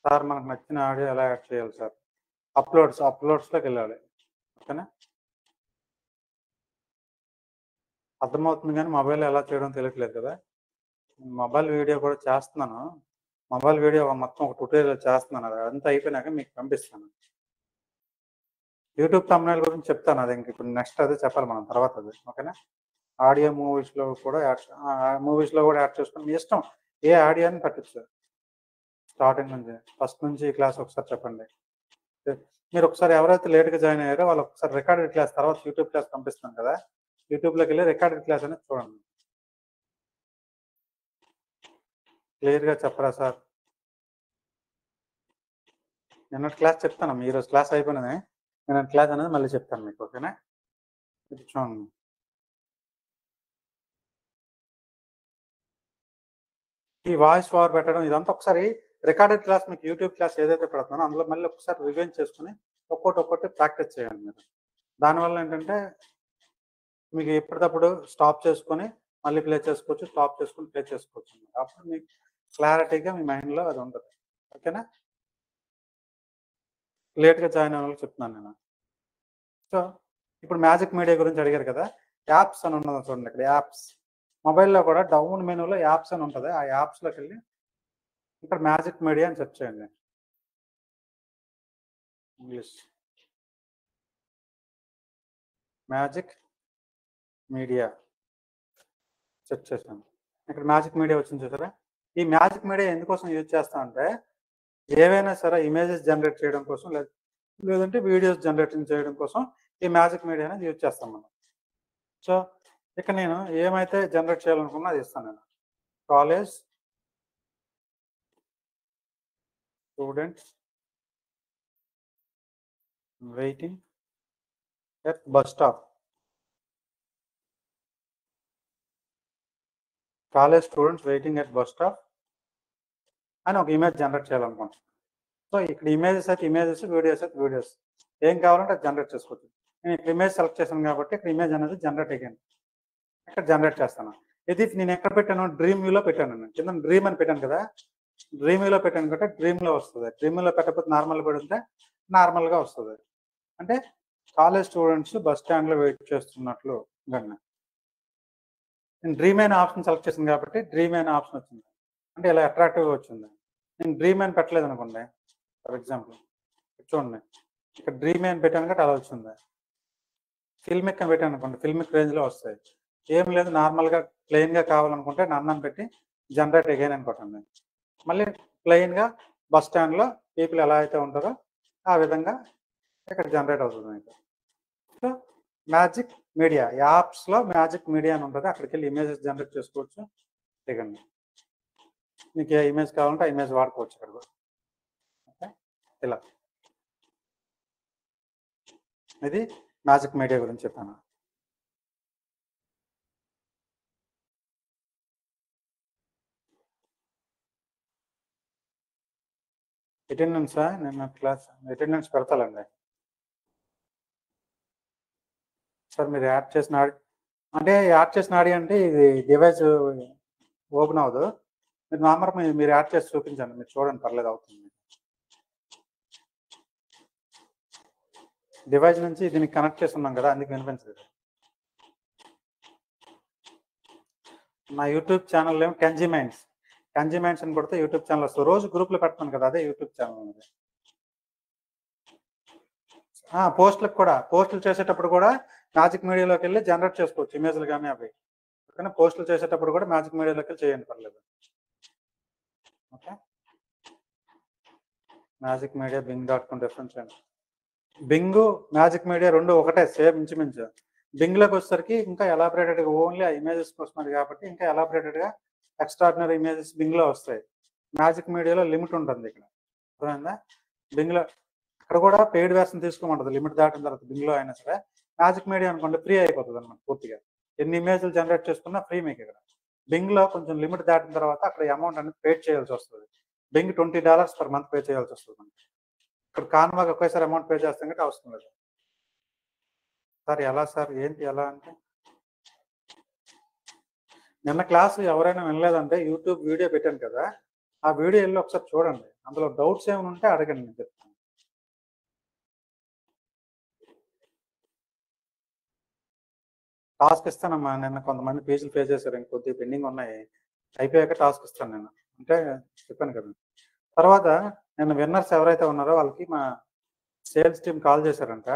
సార్ మనకు నచ్చిన ఆడియో ఎలా యాడ్ చేయాలి సార్? అప్‌లోడ్స్‌లోకెళ్ళాలి. ఓకేనా? అర్థమవుతుంది గానీ మొబైల్‌లో ఎలా చేయడం తెలియట్లేదు కదా! మొబైల్ వీడియో కూడా చేస్తున్నాను. మొబైల్ వీడియో మొత్తం ఒక ట్యుటోరియల్ చేస్తున్నాను. అదంతా అయిపోయినాక మీకు పంపిస్తాను. యూట్యూబ్ థంబ్‌నెయిల్ గురించి చెప్తాను. అది ఇంక ఇప్పుడు నెక్స్ట్ అదే చెప్పాలి మనం తర్వాత అది. ఓకేనా? ఆడియో మూవీస్‌లో కూడా మూవీస్‌లో కూడా యాడ్ చేసుకొని మీ ఇష్టం. ఏ ఆడియోని పెట్టొచ్చు. స్టార్టింగ్ నుంచి. ఫస్ట్ నుంచి ఈ క్లాస్ ఒకసారి చెప్పండి. మీరొకసారి ఎవరైతే లేట్‌గా జాయిన్ అయ్యారో వాళ్ళొకసారి రికార్డెడ్ క్లాస్ తర్వాత యూట్యూబ్ క్లాస్ పంపిస్తాను కదా! యూట్యూబ్‌లోకెళ్ళి రికార్డెడ్ క్లాస్ అనేది చూడండి. క్లియర్‌గా చెప్పరా సార్? నిన్నటి క్లాస్ చెప్తానమ్మా. ఈరోజు క్లాస్ అయిపోయినది. నిన్నటి క్లాస్ అనేది మళ్ళీ చెప్తాను మీకు. ఓకేనా? ఇది చూడండి. ఈ వాయిస్ ఓవర్ పెట్టడం ఇదంతా ఒకసారి రికార్డెడ్ క్లాస్ మీకు యూట్యూబ్ క్లాస్ ఏదైతే పెడుతున్నానో అందులో మళ్ళీ ఒకసారి రివిజన్ చేసుకొని ఒక్కోటి ప్రాక్టీస్ చేయండి మీరు. దానివల్ల ఏంటంటే మీకు ఎప్పటికప్పుడు స్టాప్ చేసుకొని మళ్ళీ ప్లే చేసుకోవచ్చు. స్టాప్ చేసుకొని ప్లే చేసుకోవచ్చు. అప్పుడు మీకు క్లారిటీగా మీ మైండ్‌లో అది ఉంటది. ఓకేనా? లేట్‌గా జాయిన్ అయిన వాళ్ళకి చెప్తున్నాను నేను. సో, ఇప్పుడు మ్యాజిక్ మీడియా గురించి అడిగారు కదా! యాప్స్ అని ఉన్నది చూడండి ఇక్కడ యాప్స్. మొబైల్‌లో కూడా డౌన్ మెనూలో యాప్స్ అని ఉంటది. ఆ యాప్స్‌లోకెళ్ళి ఇక్కడ మ్యాజిక్ మీడియా అని సెర్చ్ చేయండి. ఇంగ్లీష్. మ్యాజిక్ మీడియా సెర్చ్ చేశాను. ఇక్కడ మ్యాజిక్ మీడియా వచ్చింది చూసారా? ఈ మ్యాజిక్ మీడియా ఎందుకోసం యూజ్ చేస్తామంటే, ఏవైనా సరే ఇమేజెస్ జనరేట్ చేయడం కోసం లేదంటే వీడియోస్ జనరేటింగ్ చేయడం కోసం ఈ మ్యాజిక్ మీడియా అనేది యూజ్ చేస్తాం మనం. సో, ఇక్కడ నేను ఏమైతే జనరేట్ చేయాలనుకున్నా అది ఇస్తాను నేను. College students waiting at bus stop. College students waiting at bus stop అని ఒక ఇమేజ్ జనరేట్ చేయాలనుకుంటున్నాను. సో, ఇక్కడ ఇమేజెస్ అయితే ఇమేజెస్, వీడియోస్ అయితే వీడియోస్. ఏం కావాలంటే అది జనరేట్ చేసుకోవచ్చు. నేను ఇక్కడ ఇమేజ్ సెలెక్ట్ చేశాను కాబట్టి ఇక్కడ ఇమేజ్ అనేది జనరేట్ అయ్యింది. ఇక్కడ జనరేట్ చేస్తాను. ఇది నేను ఎక్కడ పెట్టాను? డ్రీమ్ వ్యూలో పెట్టాను నేను. కింద డ్రీమ్ అని పెట్టాను కదా! డ్రీమ్ వ్యూలో పెట్టాను కాబట్టి డ్రీమ్‌లో వస్తది. డ్రీమ్ వ్యూలో పెట్టకపోతే నార్మల్ పెడితే నార్మల్‌గా వస్తది. అంటే కాలేజ్ స్టూడెంట్స్ బస్ స్టాండ్‌లో వెయిట్ చేస్తున్నట్లు గన్న. నేను డ్రీమ్ అనే ఆప్షన్ సెలెక్ట్ చేశాను కాబట్టి డ్రీమ్ అనే ఆప్షన్ వచ్చింది. అంటే ఇలా అట్రాక్టివ్‌గా వచ్చింది. నేను డ్రీమ్ అని పెట్టలేదనుకోండి ఫర్ ఎగ్జాంపుల్ చూడండి. ఇక్కడ డ్రీమ్ అని పెట్టాను కాబట్టి అలా వచ్చింది. ఫిల్మిక్ అని పెట్టాననుకోండి ఫిల్మిక్ రేంజ్‌లో వస్తాయి. ఏం లేదు నార్మల్‌గా ప్లెయిన్‌గా కావాలనుకుంటే నన్ అని పెట్టి జనరేట్ అగైన్ అని కొట్టండి. మళ్ళీ ప్లెయిన్‌గా బస్ స్టాండ్‌లో పీపుల్ ఎలా అయితే ఉంటారో ఆ విధంగా ఇక్కడ జనరేట్ అవుతుంది మీకు. సో, మ్యాజిక్ మీడియా యాప్స్‌లో మ్యాజిక్ మీడియా అని ఉంటది. అక్కడికెళ్ళి ఇమేజెస్ జనరేట్ చేసుకోవచ్చు. ఇదిగోండి. మీకు ఏ ఇమేజ్ కావాలంటే ఆ ఇమేజ్ వాడుకోవచ్చు ఇక్కడ కూడా. ఓకే. ఇలా. ఇది మ్యాజిక్ మీడియా గురించి చెప్పాను. అటెండెన్సా? నిన్న క్లాస్ అటెండెన్స్ పెడతాలేండి. సార్ మీరు యాడ్ చేసిన అంటే యాడ్ చేసిన ఆడియో అంటే ఇది డివైస్ ఓపెన్ అవ్వదు. మీరు నార్మల్‌గా మీరు యాడ్ చేసి చూపించండి. మీరు చూడండి పర్లేదు అవుతుంది. డివైస్ నుంచి దీనికి కనెక్ట్ చేసి ఉన్నాం కదా! అందుకు వినిపించలేదు. నా యూట్యూబ్ ఛానల్ ఏమో కెంజీ మైండ్స్. కెంజీ మైండ్స్ అని కొడితే యూట్యూబ్ ఛానల్ వస్తది. రోజు గ్రూప్‌లో పెడతాను కదా! అదే యూట్యూబ్ ఛానల్ నాది. పోస్టులు చేసేటప్పుడు కూడా మ్యాజిక్ మీడియాలోకెళ్ళి జనరేట్ చేసుకోవచ్చు ఇమేజ్‌లు గాని అవి. ఓకేనా? పోస్టులు చేసేటప్పుడు కూడా మ్యాజిక్ మీడియాలోకెళ్ళి చేయండి పర్లేదు. ఓకే. మ్యాజిక్ మీడియా బింగ్.కామ్ డిఫరెన్స్ ఏంటి? బింగు, మ్యాజిక్ మీడియా 2 ఒకటే సేమ్ ఇంచుమించు. బింగ్‌లోకి వచ్చేసరికి ఇంకా ఎలాబరేటెడ్‌గా ఓన్లీ ఆ ఇమేజెస్ కోసమది కాబట్టి ఇంకా ఎలాబరేటెడ్‌గా ఎక్స్ట్రార్డినరీ ఇమేజెస్ బింగ్‌లో వస్తాయి. మ్యాజిక్ మీడియాలో లిమిట్ ఉంటుంది ఇక్కడ, అర్థమైందా? బింగ్లో ఇక్కడ కూడా పెయిడ్ వెర్షన్ తీసుకోమంటుంది లిమిట్ దాటిన తర్వాత. బింగ్లో అయినా సరే మ్యాజిక్ మీడియా అనుకోండి ఫ్రీ అయిపోతుంది అనమాట పూర్తిగా. ఎన్ని ఇమేజ్లు జనరేట్ చేసుకున్నా ఫ్రీ మీకు ఇక్కడ. బింగ్లో కొంచెం లిమిట్ దాటిన తర్వాత అక్కడ అమౌంట్ అనేది పే చేయాల్సి వస్తుంది. బింగ్ $20 పర్ మంత్ పే చేయాల్సి వస్తుంది మనకి. ఇక్కడ కాన్వాకి ఒకేసారి అమౌంట్ పే చేస్తాం కంటే అవసరం లేదు. సార్ ఎలా సార్, ఏంటి ఎలా అంటే, నిన్న క్లాస్ ఎవరైనా వినలేదంటే యూట్యూబ్ వీడియో పెట్టాను కదా, ఆ వీడియో వెళ్ళి ఒకసారి చూడండి. అందులో డౌట్స్ ఏమైనా ఉంటే అడగండి, నేను చెప్తాను. టాస్క్ ఇస్తానమ్మా. నిన్న కొంతమంది పేజీలు పే చేశారు, ఇంకొద్ది పెండింగ్ ఉన్నాయి. అయిపోయాక టాస్క్ ఇస్తాను నేను, అంటే చెప్పాను కదా. తర్వాత నిన్న విన్నర్స్ ఎవరైతే ఉన్నారో వాళ్ళకి మా సేల్స్ టీమ్ కాల్ చేశారంట.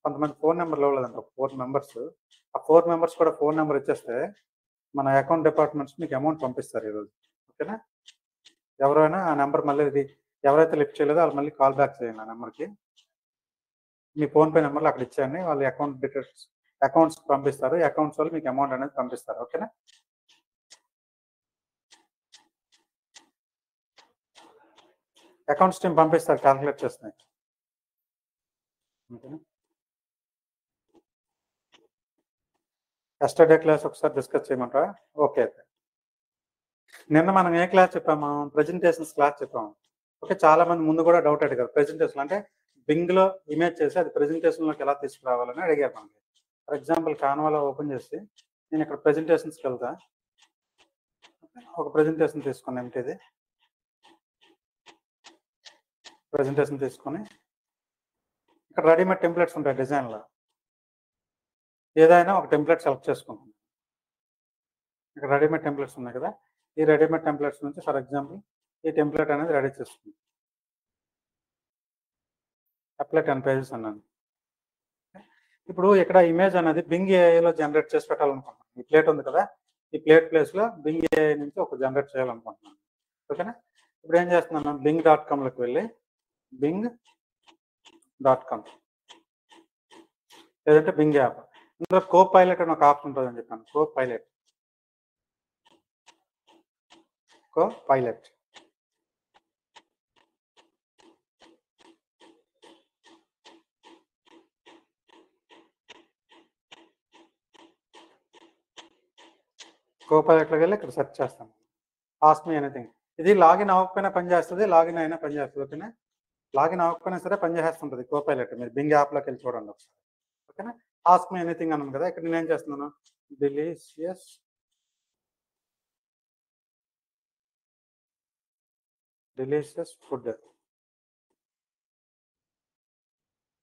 కొంతమంది ఫోన్ నెంబర్లు ఇవ్వలేదంట, 4 మెంబర్స్. ఆ 4 మెంబర్స్ కూడా ఫోన్ నెంబర్ ఇచ్చేస్తే మన అకౌంట్ డిపార్ట్మెంట్స్ మీకు అమౌంట్ పంపిస్తారు ఈరోజు. ఓకేనా? ఎవరైనా ఆ నెంబర్ మళ్ళీ ఇది ఎవరైతే లిఫ్ట్ చేయలేదో వాళ్ళు మళ్ళీ కాల్ బ్యాక్ చేయండి ఆ నెంబర్కి. మీ ఫోన్పే నెంబర్లు అక్కడ ఇచ్చేయండి, వాళ్ళు అకౌంట్ డీటెయిల్స్ అకౌంట్స్ పంపిస్తారు. అకౌంట్స్ వాళ్ళు మీకు అమౌంట్ అనేది పంపిస్తారు. ఓకేనా? అకౌంట్స్ టీమ్ పంపిస్తారు, క్యాల్కులేట్ చేస్తున్నాయి. ఓకేనా? ఎస్టర్డే క్లాస్ ఒకసారి డిస్కస్ చేయమంటారా? ఓకే. నిన్న మనం ఏ క్లాస్ చెప్పాము? ప్రెజెంటేషన్స్ క్లాస్ చెప్పాము. ఓకే, చాలా మంది ముందు కూడా డౌట్ అడిగారు. ప్రెజెంటేషన్ అంటే బింగ్లో ఇమేజ్ చేసి అది ప్రెజెంటేషన్లోకి ఎలా తీసుకురావాలని అడిగారు మనకి. ఫర్ ఎగ్జాంపుల్ కాన్వాలో ఓపెన్ చేసి నేను ఇక్కడ ప్రెజెంటేషన్స్కి వెళ్తా. ఒక ప్రెజెంటేషన్ తీసుకుని ఏంటిది ప్రెజెంటేషన్ తీసుకొని ఇక్కడ రెడీమేడ్ టెంప్లెట్స్ ఉంటాయి డిజైన్లో. ఏదైనా ఒక టెంప్లెట్ సెలెక్ట్ చేసుకుంటాం. ఇక్కడ రెడీమేడ్ టెంప్లెట్స్ ఉన్నాయి కదా, ఈ రెడీమేడ్ టెంప్లెట్స్ నుంచి ఫర్ ఎగ్జాంపుల్ ఈ టెంప్లెట్ అనేది రెడీ చేసుకుంటాం. అప్లై 10 పేజెస్ అన్నాను. ఇప్పుడు ఇక్కడ ఇమేజ్ అనేది బింగ్ ఏఐలో జనరేట్ చేసి పెట్టాలనుకుంటున్నాను. ఈ ప్లేట్ ఉంది కదా, ఈ ప్లేట్ ప్లేస్లో బింగ్ ఏఐ నుంచి ఒక జనరేట్ చేయాలనుకుంటున్నాను. ఓకేనా? ఇప్పుడు ఏం చేస్తున్నాను, bing.comలోకి వెళ్ళి bing.com లేదంటే బింగ్ యాప్, ఇందులో కో పైలట్ అని ఒక ఆప్షన్ ఉంటుందని చెప్పాను. కో పైలట్ కోపైలట్లోకి వెళ్ళి ఇక్కడ సెర్చ్ చేస్తాను, ఆస్క్ మీ ఎనీథింగ్. ఇది లాగిన్ అవ్వకపోయినా పనిచేస్తుంది, లాగిన్ అయినా పనిచేస్తుంది. ఓకేనా? లాగిన్ అవ్వకపోయినా సరే పనిచేస్తుంటుంది కోపైలట్. మీరు బింగ్ యాప్లోకి వెళ్ళి చూడండి ఒకసారి. ఓకేనా? ఆస్క్ మీ ఎనీథింగ్ అన్నాను కదా, ఇక్కడ నేను ఏం చేస్తున్నాను, delicious food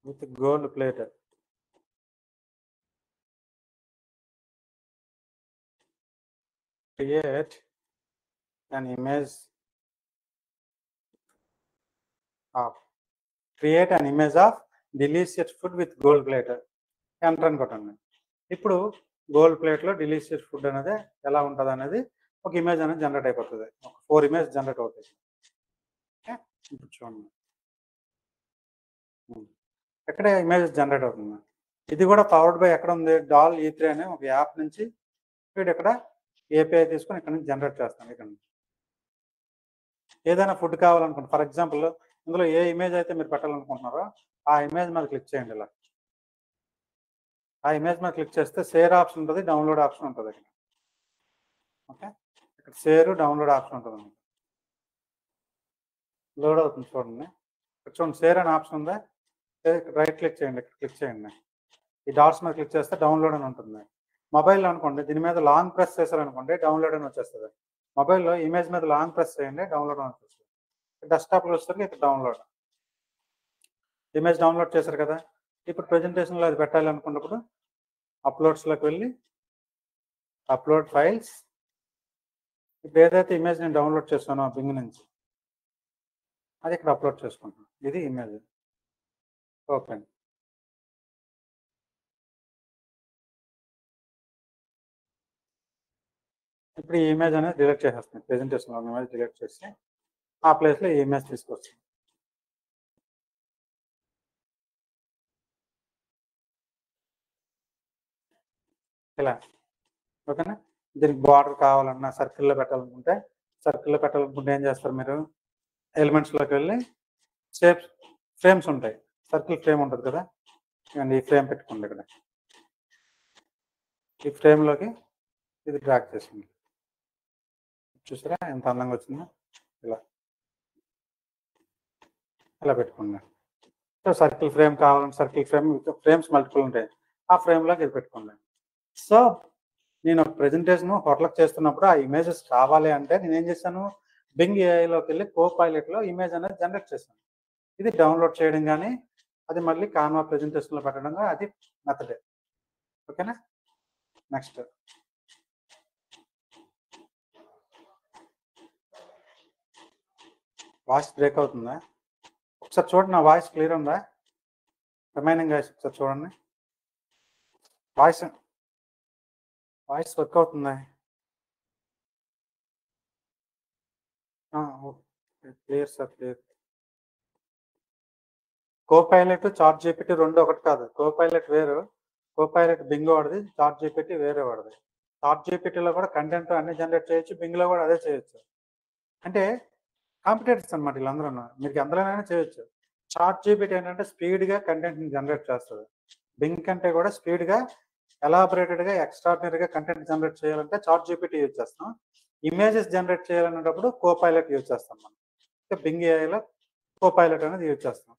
with gold plate. Create an image of delicious food with gold plate. Enter అని కొట్టండి. ఇప్పుడు గోల్డ్ ప్లేట్లో డెలిషియస్ ఫుడ్ అనేది ఎలా ఉంటుంది అనేది ఒక ఇమేజ్ అనేది జనరేట్ అయిపోతుంది. ఒక 4 ఇమేజ్ జనరేట్ అవుతాయి. ఇప్పుడు చూడండి, ఎక్కడ ఇమేజ్ జనరేట్ అవుతుంది. ఇది కూడా పవర్డ్ బై ఎక్కడ ఉంది, డాల్ E3 అనే ఒక యాప్ నుంచి వీడు ఇక్కడ ఏపీఐ తీసుకొని ఇక్కడ నుంచి జనరేట్ చేస్తాను. ఇక్కడ నుంచి ఏదైనా ఫుడ్ కావాలనుకుంటే ఫర్ ఎగ్జాంపుల్ ఇందులో ఏ ఇమేజ్ అయితే మీరు పెట్టాలనుకుంటున్నారో ఆ ఇమేజ్ మీద క్లిక్ చేయండి. ఇలా ఆ ఇమేజ్ మీద క్లిక్ చేస్తే షేర్ ఆప్షన్ ఉంటుంది, డౌన్లోడ్ ఆప్షన్ ఉంటుంది. ఇక్కడ ఓకే, ఇక్కడ షేర్ డౌన్లోడ్ ఆప్షన్ ఉంటుంది. లోడ్ అవుతుంది చూడండి. ఇక్కడ చూడండి షేర్ అనే ఆప్షన్ ఉందా, రైట్ క్లిక్ చేయండి, ఇక్కడ క్లిక్ చేయండి. ఈ డాట్స్ మీద క్లిక్ చేస్తే డౌన్లోడ్ అని ఉంటుంది. మొబైల్లో అనుకోండి దీని మీద లాంగ్ ప్రెస్ చేశారనుకోండి డౌన్లోడ్ అని వచ్చేస్తుంది. మొబైల్లో ఇమేజ్ మీద లాంగ్ ప్రెస్ చేయండి, డౌన్లోడ్ అని వచ్చేస్తుంది. డెస్క్టాప్లో వచ్చేసరికి ఇక్కడ డౌన్లోడ్ ఇమేజ్ డౌన్లోడ్ చేశారు కదా. ఇప్పుడు ప్రెజెంటేషన్లో అది పెట్టాలి అనుకున్నప్పుడు అప్లోడ్స్లోకి వెళ్ళి అప్లోడ్ ఫైల్స్. ఇప్పుడు ఏదైతే ఇమేజ్ నేను డౌన్లోడ్ చేస్తానో బింగ్ నుంచి అది ఇక్కడ అప్లోడ్ చేసుకుంటాను. ఇది ఇమేజ్. ఓపెన్. ఇప్పుడు ఈ ఇమేజ్ అనేది డిలీట్ చేసేస్తాను. ప్రెజెంటేషన్లో ఇమేజ్ డిలీట్ చేసి ఆ ప్లేస్లో ఈ ఇమేజ్ తీసుకొస్తాను. ఇలా ఓకేనా. దీనికి బార్డర్ కావాలన్నా సర్కిల్లో పెట్టాలనుకుంటే సర్కిల్లో పెట్టాలనుకుంటే ఏం చేస్తారు మీరు? ఎలిమెంట్స్‌లోకి వెళ్ళి ఫ్రేమ్స్ ఉంటాయి. సర్కిల్ ఫ్రేమ్ ఉంటది కదా! ఇగోండి ఈ ఫ్రేమ్ పెట్టుకోండి ఇక్కడ. ఈ ఫ్రేమ్‌లోకి ఇది డ్రాగ్ చేసేయండి. చూసారా ఎంత అందంగా వచ్చిందో? ఇలా పెట్టుకోండి. సో, సర్కిల్ ఫ్రేమ్ కావాలంటే సర్కిల్ ఫ్రేమ్స్ మల్టిపుల్ ఉంటాయి. ఆ ఫ్రేమ్‌లోకి ఇది పెట్టుకోండి. సో, నేను ఒక ప్రెజెంటేషన్ హోటల్‌కి చేస్తున్నప్పుడు ఆ ఇమేజెస్ కావాలి అంటే నేనేం చేశాను? బింగ్ ఏఐలోకెళ్ళి కోపైలట్‌లో ఇమేజ్ అనేది జనరేట్ చేశాను. ఇది డౌన్‌లోడ్ చేయడం గానీ, అది మళ్ళీ కాన్వా ప్రెజెంటేషన్‌లో పెట్టడం అది మెథడే. ఓకేనా? నెక్స్ట్. వాయిస్ బ్రేక్ అవుతుందా? ఒకసారి చూడండి, నా వాయిస్ క్లియర్ ఉందా? రిమైనింగ్ వాయిస్ ఒకసారి చూడండి. వాయిస్ వర్క్ అవుతుందా? Okay. Clear sir, clear. Copilot, chat GPT 2 ఒకటి కాదు. కోపైలట్ వేరు. కోపైలట్ బింగ్ వాడిది. చాట్ జీపీటీ వేరే వాడిది. చాట్ జీపీటీలో కూడా కంటెంట్ అన్ని జనరేట్ చేయొచ్చు. బింగ్‌లో కూడా అదే చేయొచ్చు. అంటే కాంపిటేటర్స్ అన్నమాట వీళ్ళందరూను. మీరు అందులోనైనా చేయొచ్చు. చాట్ జీపీటీ ఏంటంటే స్పీడ్‌గా కంటెంట్‌ని జనరేట్ చేస్తది. బింగ్ కంటే కూడా స్పీడ్‌గా, ఎలాబొరేటెడ్‌గా, ఎక్స్ట్రార్డినరీగా కంటెంట్ జనరేట్ చేయాలంటే చాట్ జీపీటీ యూజ్ చేస్తాం. ఇమేజెస్ జనరేట్ చేయాలనేటప్పుడు కోపైలట్ యూజ్ చేస్తాం మనం. బింగ్ ఏఐలో కోపైలట్ అనేది యూజ్ చేస్తాం.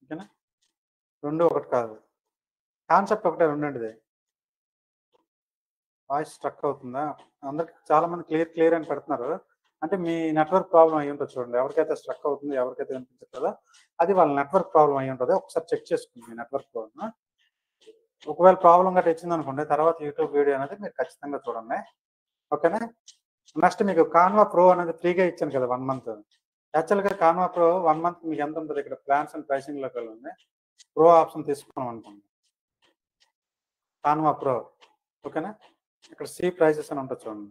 ఓకేనా? 2 ఒకటి కాదు. కాన్సెప్ట్ ఒకటే రెండింటిది. వాయిస్ స్ట్రక్ అవుతుందా? అందరికి చాలా మంది క్లియర్ అని పెడుతున్నారు. అంటే మీ నెట్వర్క్ ప్రాబ్లమ్ అయ్యి ఉంటది చూడండి. ఎవరికైతే స్ట్రక్ అవుతుందో, ఎవరికైతే వినిపించట్లేదో అది వాళ్ళ నెట్వర్క్ ప్రాబ్లమ్ అయ్యి ఉంటది. ఒకసారి చెక్ చేసుకోండి మీ నెట్వర్క్ ప్రాబ్లమ్. ఒకవేళ ప్రాబ్లమ్ గట్టా ఇచ్చిందనుకోండి, తర్వాత యూట్యూబ్ వీడియో అనేది మీరు ఖచ్చితంగా చూడండి. ఓకేనా? నెక్స్ట్ మీకు కాన్వా ప్రో అనేది ఫ్రీగా ఇచ్చాను కదా 1 మంత్. యాక్చువల్‌గా కాన్వా ప్రో 1 మంత్ మీకు ఎంత ఉంటది? ఇక్కడ ప్లాన్స్ అండ్ ప్రైసింగ్‌లోకి వెళ్ళండి. ప్రో ఆప్షన్ తీసుకున్నాం అనుకోండి. Canva pro. ఓకేనా? ఇక్కడ సి ప్రైసెస్ అని ఉంటుంది చూడండి.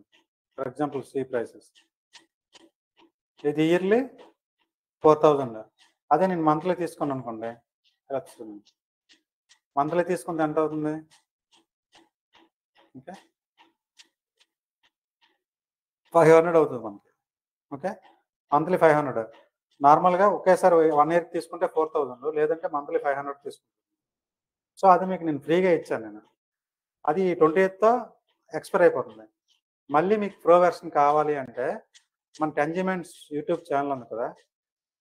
For example see prices. ఇది ఇయర్లీ 4000. అదే నేను మంత్లీ తీసుకున్నాను అనుకోండి, ఇలా వస్తుంది. మంత్లీ తీసుకుంటే ఎంత అవుతుంది? ఓకే, 500 అవుతుంది మనకి. Okay, monthly 500. నార్మల్‌గా ఒకేసారి 1 ఇయర్‌కి తీసుకుంటే 4000, లేదంటే మంత్లీ 500 తీసుకుంటాను. సో, అది మీకు నేను ఫ్రీగా ఇచ్చాను నేను. అది 28తో ఎక్స్‌పైర్ అయిపోతుంది. మళ్ళీ మీకు ప్రో వెర్షన్ కావాలి అంటే మన 10 జిమెంట్స్ యూట్యూబ్ ఛానల్ ఉంది కదా!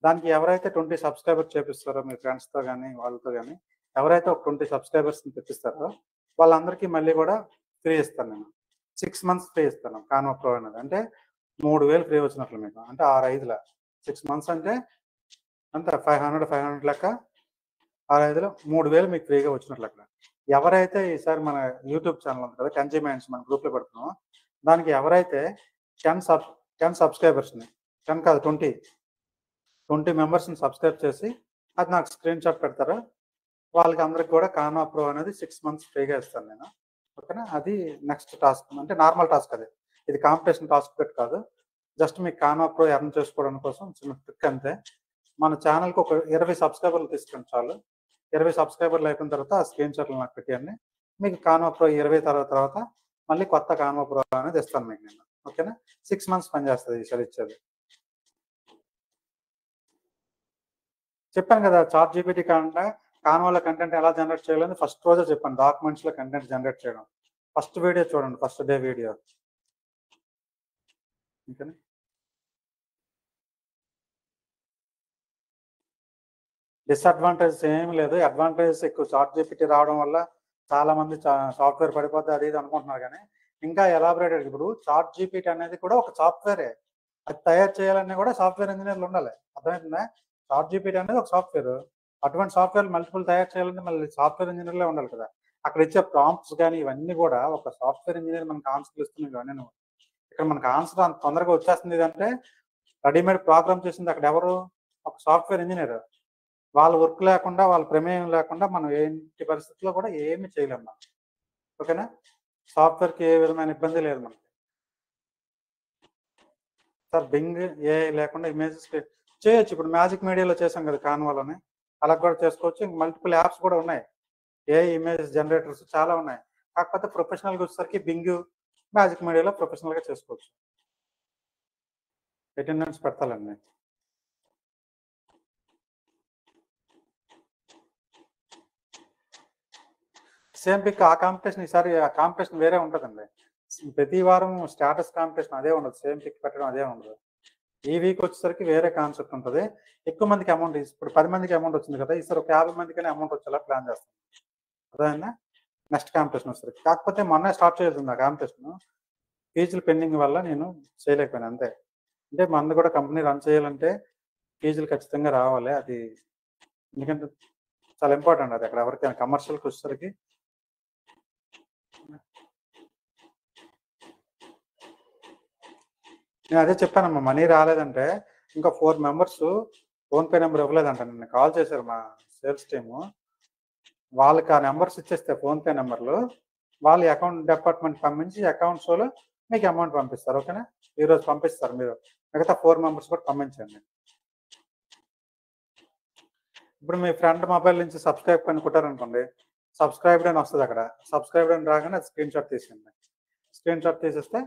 దానికి ఎవరైతే 20 సబ్స్క్రైబర్స్ చేపిస్తారో మీ ఫ్రెండ్స్‌తో గానీ, వాళ్ళతో గానీ, ఎవరైతే ఒక 20 సబ్స్క్రైబర్స్‌ని తెప్పిస్తారో వాళ్ళందరికీ మళ్ళీ కూడా ఫ్రీ ఇస్తాను నేను. 6 మంత్స్ ఫ్రీ ఇస్తాను కాన్వా ప్రో అనేది. అంటే 3000 ఫ్రీ వచ్చినట్లు మీకు. అంటే 6/5 6 మంత్స్ అంటే అంత 500 లెక్క 6/5 3000 మీకు ఫ్రీగా వచ్చినట్లు లెక్క. ఎవరైతే ఈసారి మన యూట్యూబ్ ఛానల్ ఉంది కదా! 10 జిమెంట్స్ మన గ్రూప్‌లో పెడుతున్నామో దానికి ఎవరైతే 10 సబ్స్క్రైబర్స్‌ని 10 కాదు 20 మెంబర్స్‌ని సబ్స్క్రైబ్ చేసి అది నాకు స్క్రీన్ షాట్ పెడతారు. వాళ్ళకి అందరికి కూడా కాన్వా ప్రో అనేది 6 మంత్స్ ఫ్రీగా ఇస్తాను నేను. ఓకేనా? అది నెక్స్ట్ టాస్క్. అంటే నార్మల్ టాస్క్ అది. ఇది కాంపిటీషన్ టాస్క్ పెట్టి కాదు. జస్ట్ మీకు కాన్వా ప్రో ఎర్న్ చేసుకోవడం కోసం చిన్న ట్రిక్ అంతే. మన ఛానల్‌కి ఒక 20 సబ్స్క్రైబర్లు తీసుకోండి చాలు. 20 సబ్స్క్రైబర్లు అయిపోయిన తర్వాత ఆ స్క్రీన్ షాట్లు నాకు పెట్టేయండి. మీకు కాన్వా ప్రో 20 తర్వాత మళ్ళీ కొత్త కాన్వా ప్రో అనేది ఇస్తాను మీకు నేను. ఓకేనా? 6 మంత్స్ పనిచేస్తది ఈసారి ఇచ్చేది. చెప్పాను కదా! చాట్ జీపీటీ కంటే కాన్వాలో కంటెంట్ ఎలా జనరేట్ చేయాలని ఫస్ట్ రోజే చెప్పాను. డాక్యుమెంట్స్‌లో కంటెంట్ జనరేట్ చేయడం. ఫస్ట్ వీడియో చూడండి. First day video. ఓకేనా? డిసడ్వాంటేజెస్ ఏమి లేదు. అడ్వాంటేజెస్ ఎక్కువ. చాట్ జీపీటీ రావడం వల్ల చాలా మంది సాఫ్ట్‌వేర్ పడిపోద్ది అది ఇది అనుకుంటున్నారు గానీ, ఇంకా ఎలాబొరేటెడ్ ఇప్పుడు చాట్ జీపీటీ అనేది కూడా ఒక సాఫ్ట్‌వేరే. అది తయారు చేయాలన్నా కూడా సాఫ్ట్‌వేర్ ఇంజినీర్లు ఉండాలి. అర్థమైతుందా? చాట్ జీపీటీ అనేది ఒక సాఫ్ట్‌వేరు. అటువంటి సాఫ్ట్‌వేర్‌లు మల్టిపుల్ తయారు చేయాలంటే మళ్ళీ సాఫ్ట్‌వేర్ ఇంజినీర్లే ఉండాలి కదా! అక్కడ ఇచ్చే ప్రాంప్ట్స్ గాని ఇవన్నీ కూడా ఒక సాఫ్ట్‌వేర్ ఇంజినీర్ మనకు ఆన్సర్‌లు ఇస్తున్నవి ఇవన్నీను. ఇక్కడ మనకు ఆన్సర్ అంత తొందరగా వచ్చేస్తుంది ఇదంటే రెడీమేడ్ ప్రోగ్రామ్ చేసింది అక్కడ ఎవరు? ఒక సాఫ్ట్‌వేర్ ఇంజినీర్. వాళ్ళ వర్క్ లేకుండా, వాళ్ళ ప్రమేయం లేకుండా మనం ఎట్టి పరిస్థితిలో కూడా ఏమి చేయలేం మనం. ఓకేనా? సాఫ్ట్‌వేర్‌కి ఏ విధమైన ఇబ్బంది లేదు మనకి. సార్ బింగ్ ఏఐ లేకుండా ఇమేజెస్‌కి చేయొచ్చు. ఇప్పుడు మ్యాజిక్ మీడియాలో చేసాం కదా! కాన్వాలోని. అలా కూడా చేసుకోవచ్చు. ఇంక మల్టిపుల్ యాప్స్ కూడా ఉన్నాయి. ఏఐ ఇమేజెస్ జనరేటర్స్ చాలా ఉన్నాయి. కాకపోతే ప్రొఫెషనల్‌గా వచ్చేసరికి బింగ్, మ్యాజిక్ మీడియాలో ప్రొఫెషనల్‌గా చేసుకోవచ్చు. అటెండెన్స్ పెడతాలండి. సేమ్ పిక్ ఆ కాంపిటీషన్ ఈసారి ఆ కాంపిటీషన్ వేరే ఉంటదండి. ప్రతి వారం స్టేటస్ కాంపిటీషన్ అదే ఉండదు. సేమ్ పిక్ పెట్టడం అదే ఉండదు. ఈ వీక్ వచ్చేసరికి వేరే కాన్సెప్ట్ ఉంటది. ఎక్కువ మందికి అమౌంట్ ఇప్పుడు 10 మందికి అమౌంట్ వచ్చింది కదా! ఈసారి ఒక 50 మందికైనా అమౌంట్ వచ్చేలా ప్లాన్ చేస్తాం. అర్థమైందా? నెక్స్ట్ కాంపిటీషన్ వచ్చేసరికి. కాకపోతే మొన్నే స్టార్ట్ చేయాల్సింది ఆ కాంపిటీషను. ఫీజులు పెండింగ్ వల్ల నేను చేయలేకపోయాను అంతే. అంటే మనది కూడా కంపెనీ రన్ చేయాలంటే ఫీజులు ఖచ్చితంగా రావాలి. అది ఎందుకంటే చాలా ఇంపార్టెంట్ అది. అక్కడ ఎవరికైనా కమర్షియల్‌కి వచ్చేసరికి నేను అదే చెప్పానమ్మా. మనీ రాలేదంటే ఇంకా 4 మెంబర్స్ ఫోన్‌పే నంబర్ ఇవ్వలేదంట. నిన్న కాల్ చేశారు మా సేల్స్ టీము. వాళ్ళకి ఆ నంబర్స్ ఇచ్చేస్తే ఫోన్‌పే నంబర్‌లు, వాళ్ళు అకౌంట్ డిపార్ట్‌మెంట్‌కి పంపించి అకౌంట్స్‌లో మీకు అమౌంట్ పంపిస్తారు. ఓకేనా? ఈరోజు పంపిస్తారు మీరు. మిగతా 4 మెంబర్స్ కూడా పంపించండి. ఇప్పుడు మీ ఫ్రెండ్ మొబైల్ నుంచి సబ్స్క్రైబ్ అని కొట్టారనుకోండి, సబ్స్క్రైబ్డ్ అని వస్తది అక్కడ. సబ్స్క్రైబ్డ్ అని రాగానే అది స్క్రీన్‌షాట్ తీసేయండి. స్క్రీన్‌షాట్ తీసేస్తే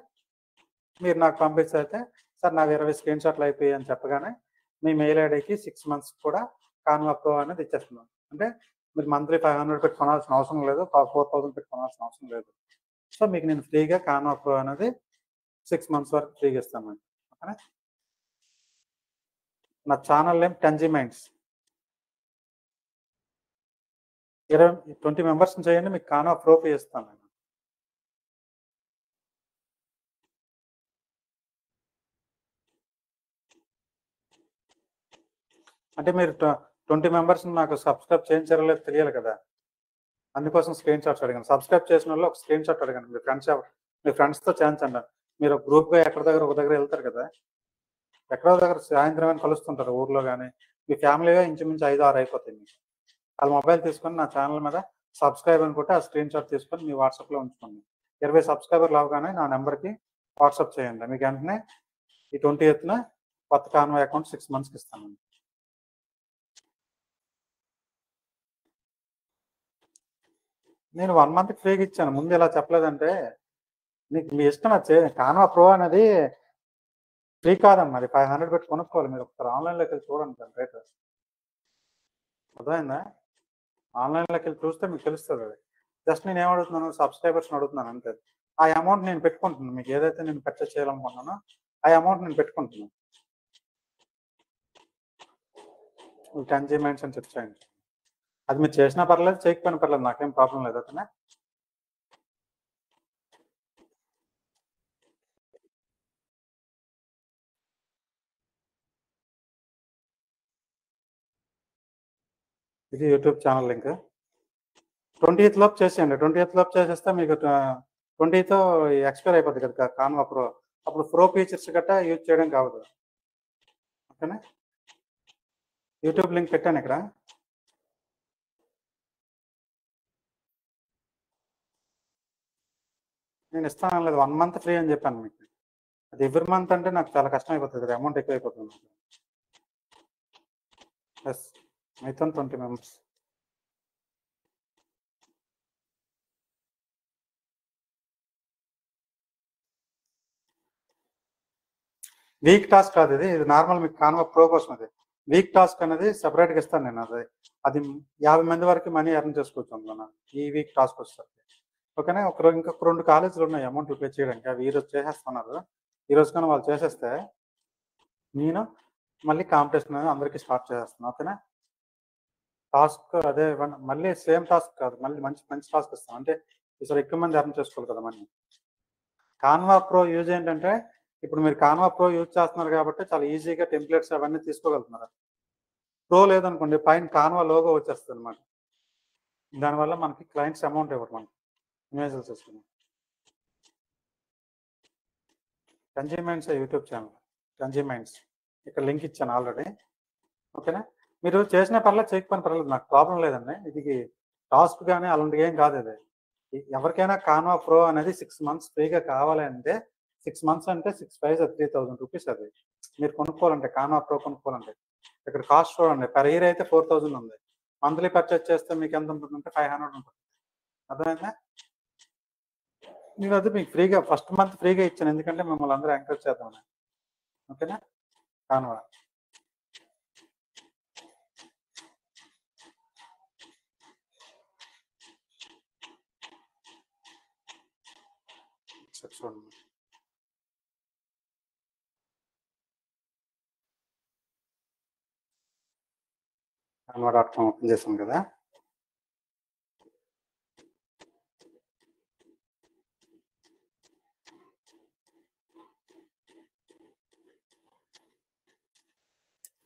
మీరు నాకు పంపించైతే, సార్ నావి 20 స్క్రీన్‌షాట్లు అయిపోయాయి అని చెప్పగానే మీ మెయిల్ ఐడీకి 6 మంత్స్ కూడా కాన్వా ప్రో అనేది ఇచ్చేస్తున్నాం. అంటే మీరు మంత్లీ 500 పెట్టి కొనాల్సిన అవసరం లేదు. 4000 పెట్టి కొనాల్సిన అవసరం లేదు. సో మీకు నేను ఫ్రీగా కాన్వా ప్రో అనేది 6 మంత్స్ వరకు ఫ్రీగా ఇస్తానండి. ఓకేనా? నా ఛానల్ నేమ్ 10G మైండ్స్. 20 మెంబర్స్‌ని చేయండి. మీకు కాన్వా ప్రో ఫ్రీ ఇస్తాను నేను. అంటే మీరు 20 మెంబర్స్‌ని నాకు సబ్స్క్రైబ్ చేయించారో లేదో తెలియాలి కదా! అందుకోసం స్క్రీన్ షాట్స్ అడిగాను. సబ్స్క్రైబ్ చేసినోళ్ళు ఒక స్క్రీన్ షాట్ అడిగాను. మీ ఫ్రెండ్స్‌తో చేయించండి. మీరు గ్రూప్‌గా ఒక దగ్గర వెళ్తారు కదా! ఎక్కడో దగ్గర సాయంత్రం అయినా కలుస్తుంటారు ఊర్లో గాని. మీ ఫ్యామిలీ‌గా ఇంచుమించు 5, 6 అయిపోతాయి మీకు. ఆళ్ళ మొబైల్ తీసుకొని నా ఛానల్ మీద సబ్స్క్రైబ్ అని కొట్టి ఆ స్క్రీన్ షాట్ తీసుకొని మీ వాట్సాప్‌లో ఉంచుకోండి. 20 సబ్స్క్రైబర్లు అవ్వగానే నా నంబర్‌కి వాట్సాప్ చేయండి. మీకు వెంటనే ఈ 20థ్‌న కొత్త కాన్వా అకౌంట్ 6 మంత్స్‌కి ఇస్తానండి. నేను 1 మంత్‌కి ఫ్రీగా ఇచ్చాను. ముందు ఇలా చెప్పలేదంటే మీకు మీ ఇష్టం అది కాన్వా ప్రో అనేది ఫ్రీ కాదమ్మా. అది 500 పెట్టి కొనుక్కోవాలి. మీరు ఒకసారి ఆన్‌లైన్‌లోకెళ్ళి చూడండి దాని రేటు. అర్థమైందా? ఆన్‌లైన్‌లోకెళ్ళి చూస్తే మీకు తెలుస్తదది. జస్ట్ నేనేమడుగుతున్నాను సబ్‌స్క్రైబర్స్‌ని అడుగుతున్నాను అంతే. ఆ అమౌంట్ నేను పెట్టుకుంటున్నాను. మీకు ఏదైతే నేను పర్చేజ్ చేయాలనుకుంటున్నానో, ఆ అమౌంట్ నేను పెట్టుకుంటున్నాను. 10G మైండ్స్ అని చెప్పేసేయండి. అది మీరు చేసినా పర్లేదు, చేయకపోయినా పర్లేదు. నాకేం ప్రాబ్లమ్ లేదు. ఓకేనా? ఇది యూట్యూబ్ ఛానల్ లింక్. 20థ్ లోపు చేసేయండి. 20థ్ లోపు చేసేస్తే మీకు 20తో ఎక్స్‌పైర్ అయిపోద్ది కదా! Canva pro. అప్పుడు ప్రో ఫీచర్స్ గట్టా యూజ్ చేయడానికి అవ్వదు. ఓకేనా? యూట్యూబ్ లింక్ పెట్టాను ఇక్కడ. నేను ఇస్తాననలేదు. 1 మంత్ ఫ్రీ అని చెప్పాను మీకు. అది ఎవ్రి మంత్ అంటే నాకు చాలా కష్టం అయిపోతది కదా! అమౌంట్ ఎక్కువైపోతుంది నాకు. యెస్. మీతోని 20 మెంబర్స్. వీక్ టాస్క్ కాదు ఇది. ఇది నార్మల్ మీకు కాన్వా ప్రో కోసం అది. వీక్ టాస్క్ అనేది సెపరేట్‌గా ఇస్తాను నేను అది. అది 50 మంది వరకు మనీ ఎర్న్ చేసుకోవచ్చు అందులోన. ఈ వీక్ టాస్క్ వచ్చేసరికి. ఓకేనా? ఇంకొక 2 కాలేజీలున్నాయి అమౌంట్లు పే చేయడానికి. అవి ఈరోజు చేసేస్తున్నారు. ఈరోజు గాని వాళ్ళు చేసేస్తే నేను మళ్ళీ కాంపిటీషన్ అనేది అందరికి స్టార్ట్ చేసేస్తున్నాను. ఓకేనా? టాస్క్ అదే ఇవ్వండి. మళ్ళీ సేమ్ టాస్క్ కాదు. మళ్ళీ మంచి మంచి టాస్క్ ఇస్తాను. అంటే ఈసారి ఎక్కువ మంది ఎర్న్ చేసుకోవాలి కదా మనీ. కాన్వా ప్రో యూజ్ ఏంటంటే, ఇప్పుడు మీరు కాన్వా ప్రో యూజ్ చేస్తున్నారు కాబట్టి చాలా ఈజీగా టెంప్లేట్స్ అవన్నీ తీసుకోగలుగుతున్నారు. ప్రో లేదనుకోండి పైన కాన్వా లోగో వచ్చేస్తదనమాట. దానివల్ల మనకి క్లయింట్స్ అమౌంట్ ఇవ్వరు మనకి. ఇమేజెస్ వస్తున్నాయి. 'టంజీ మైండ్స్' యూట్యూబ్ ఛానల్. 'టంజీ మైండ్స్' ఇక్కడ లింక్ ఇచ్చాను ఆల్రెడీ. ఓకేనా? మీరు చేసినా పర్లేదు, చేయకపోయినా పర్లేదు. నాకు ప్రాబ్లమ్ లేదండి. ఇది టాస్క్ గాని అలాంటివి ఏం కాదిది. ఎవరికైనా కాన్వా ప్రో అనేది 6 మంత్స్ ఫ్రీగా కావాలి అంటే 6 మంత్స్ అంటే 6 5 3000 రూపీస్ అది. మీరు కొనుక్కోవాలంటే కాన్వా ప్రో కొనుక్కోవాలంటే. ఇక్కడ కాస్ట్ చూడండి. పర్ ఇయర్ అయితే 4000 ఉంది. మంత్లీ పర్చేజ్ చేస్తే మీకు ఎంత ఉంటుందంటే 500 ఉంటుంది. అర్థమైందా? నేను అది మీకు ఫ్రీగా ఫస్ట్ మంత్ ఫ్రీగా ఇచ్చాను. ఎందుకంటే మిమ్మల్ని అందరూ ఎంకరేజ్ చేద్దామని. ఓకేనా? కాన్వా. చూడండి. canva.com ఓపెన్ చేసాం కదా.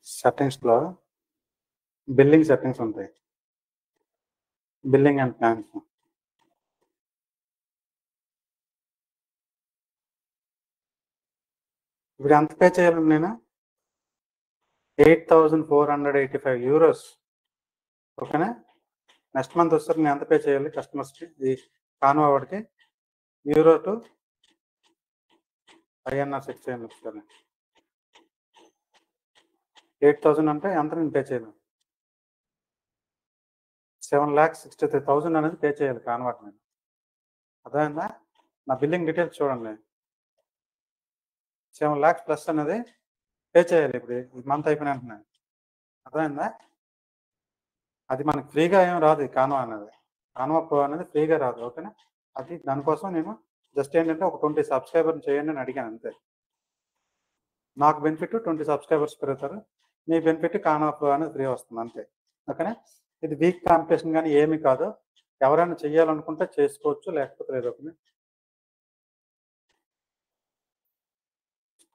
సెట్టింగ్స్లో బిల్లింగ్ సెట్టింగ్స్ ఉంటాయి. Billing and plans. ఇప్పుడు ఎంత పే చేయాలి నేను? 8,485 euros. ఓకేనా? నెక్స్ట్ మంత్ వస్తారు నేను ఎంత పే చేయాలి కస్టమర్స్కి? ఈ కాన్వా వాడికి euro to INR 6 వస్తుంది. 8,000 అంటే ఎంత నేను పే చేయను? 7,63,000 అనేది పే చేయాలి కాన్వాకి నేను. అర్థమైందా? నా బిల్లింగ్ డీటెయిల్స్ చూడండి. 7 lakhs ప్లస్ అనేది పే చేయాలి ఇప్పుడు ఈ మంత్ అయిపోయిన వెంటనే. అర్థమైందా? అది మనకి ఫ్రీగా ఏం రాదు ఈ కాన్వా అనేది. కాన్వా ప్రో అనేది ఫ్రీగా రాదు. ఓకేనా? అది దానికోసం నేను జస్ట్ ఏంటంటే ఒక 20 సబ్స్క్రైబర్ని చేయండి అని అడిగాను అంతే. నాకు బెనిఫిట్ 20 సబ్స్క్రైబర్స్ పెరుగుతారు. మీ బెనిఫిట్ కాన్వా ప్రో అనేది ఫ్రీ వస్తుంది అంతే. ఓకేనా? ఇది వీక్ కాంపిటీషన్ కానీ ఏమీ కాదు. ఎవరైనా చెయ్యాలనుకుంటే చేసుకోవచ్చు, లేకపోతే లేదు. ఓకేనా?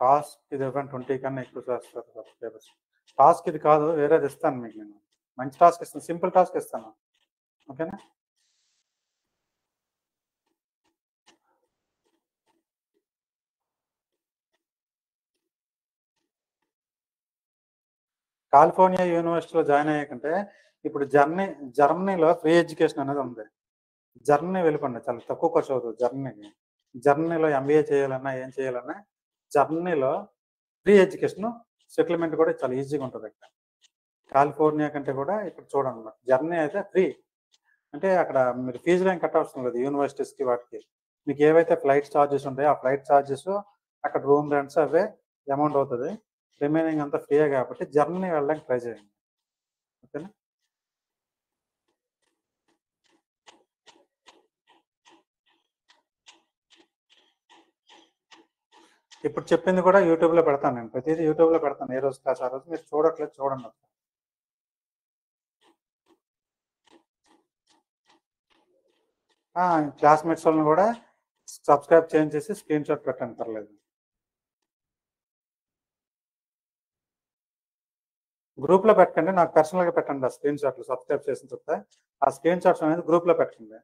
టాస్క్ ఇది ఇవ్వండి, 20 కన్నా ఎక్కువ చేస్తారు సబ్స్క్రైబర్స్. టాస్క్ ఇది కాదు, వేరేది ఇస్తాను మీకు. నేను మంచి టాస్క్ ఇస్తాను, సింపుల్ టాస్క్ ఇస్తాను. ఓకేనా? కాలిఫోర్నియా యూనివర్సిటీలో జాయిన్ అయ్యాకంటే ఇప్పుడు జర్మనీలో ఫ్రీ ఎడ్యుకేషన్ అనేది ఉంది. జర్మనీ వెళ్ళిపోండి, చాలా తక్కువ ఖర్చు అవుతుంది జర్మనీకి. జర్మనీలో ఎంబీఏ చేయాలన్నా ఏం చేయాలన్నా జర్మనీలో ఫ్రీ ఎడ్యుకేషన్, సెటిల్మెంట్ కూడా చాలా ఈజీగా ఉంటుంది ఇక్కడ. కాలిఫోర్నియా కంటే కూడా ఇప్పుడు చూడండి, జర్మనీ అయితే ఫ్రీ. అంటే అక్కడ మీరు ఫీజులు ఏం కట్టవసరం లేదు యూనివర్సిటీస్కి వాటికి. మీకు ఏవైతే ఫ్లైట్ ఛార్జెస్ ఉంటాయో ఆ ఫ్లైట్ ఛార్జెస్, అక్కడ రూమ్ రెంట్స్ అవే అమౌంట్ అవుతుంది. రిమైనింగ్ అంతా ఫ్రీయే కాబట్టి జర్మనీ వెళ్ళడానికి ట్రై చేయండి. ఓకేనా? ఇప్పుడు చెప్పింది కూడా యూట్యూబ్లో పెడతాను నేను. ప్రతిదీ యూట్యూబ్లో పెడతాను. ఏ రోజు క్లాస్ ఆ రోజు. మీరు చూడట్లేదు, చూడండి. క్లాస్మేట్స్ వాళ్ళని కూడా సబ్స్క్రైబ్ చేయించేసి స్క్రీన్ షాట్ పెట్టండి, పర్లేదు. గ్రూప్లో పెట్టండి, నాకు పర్సనల్గా పెట్టండి ఆ స్క్రీన్ షాట్లు. సబ్స్క్రైబ్ చేసిన చెప్తే ఆ స్క్రీన్ షాట్స్ అనేది గ్రూప్లో పెట్టండి.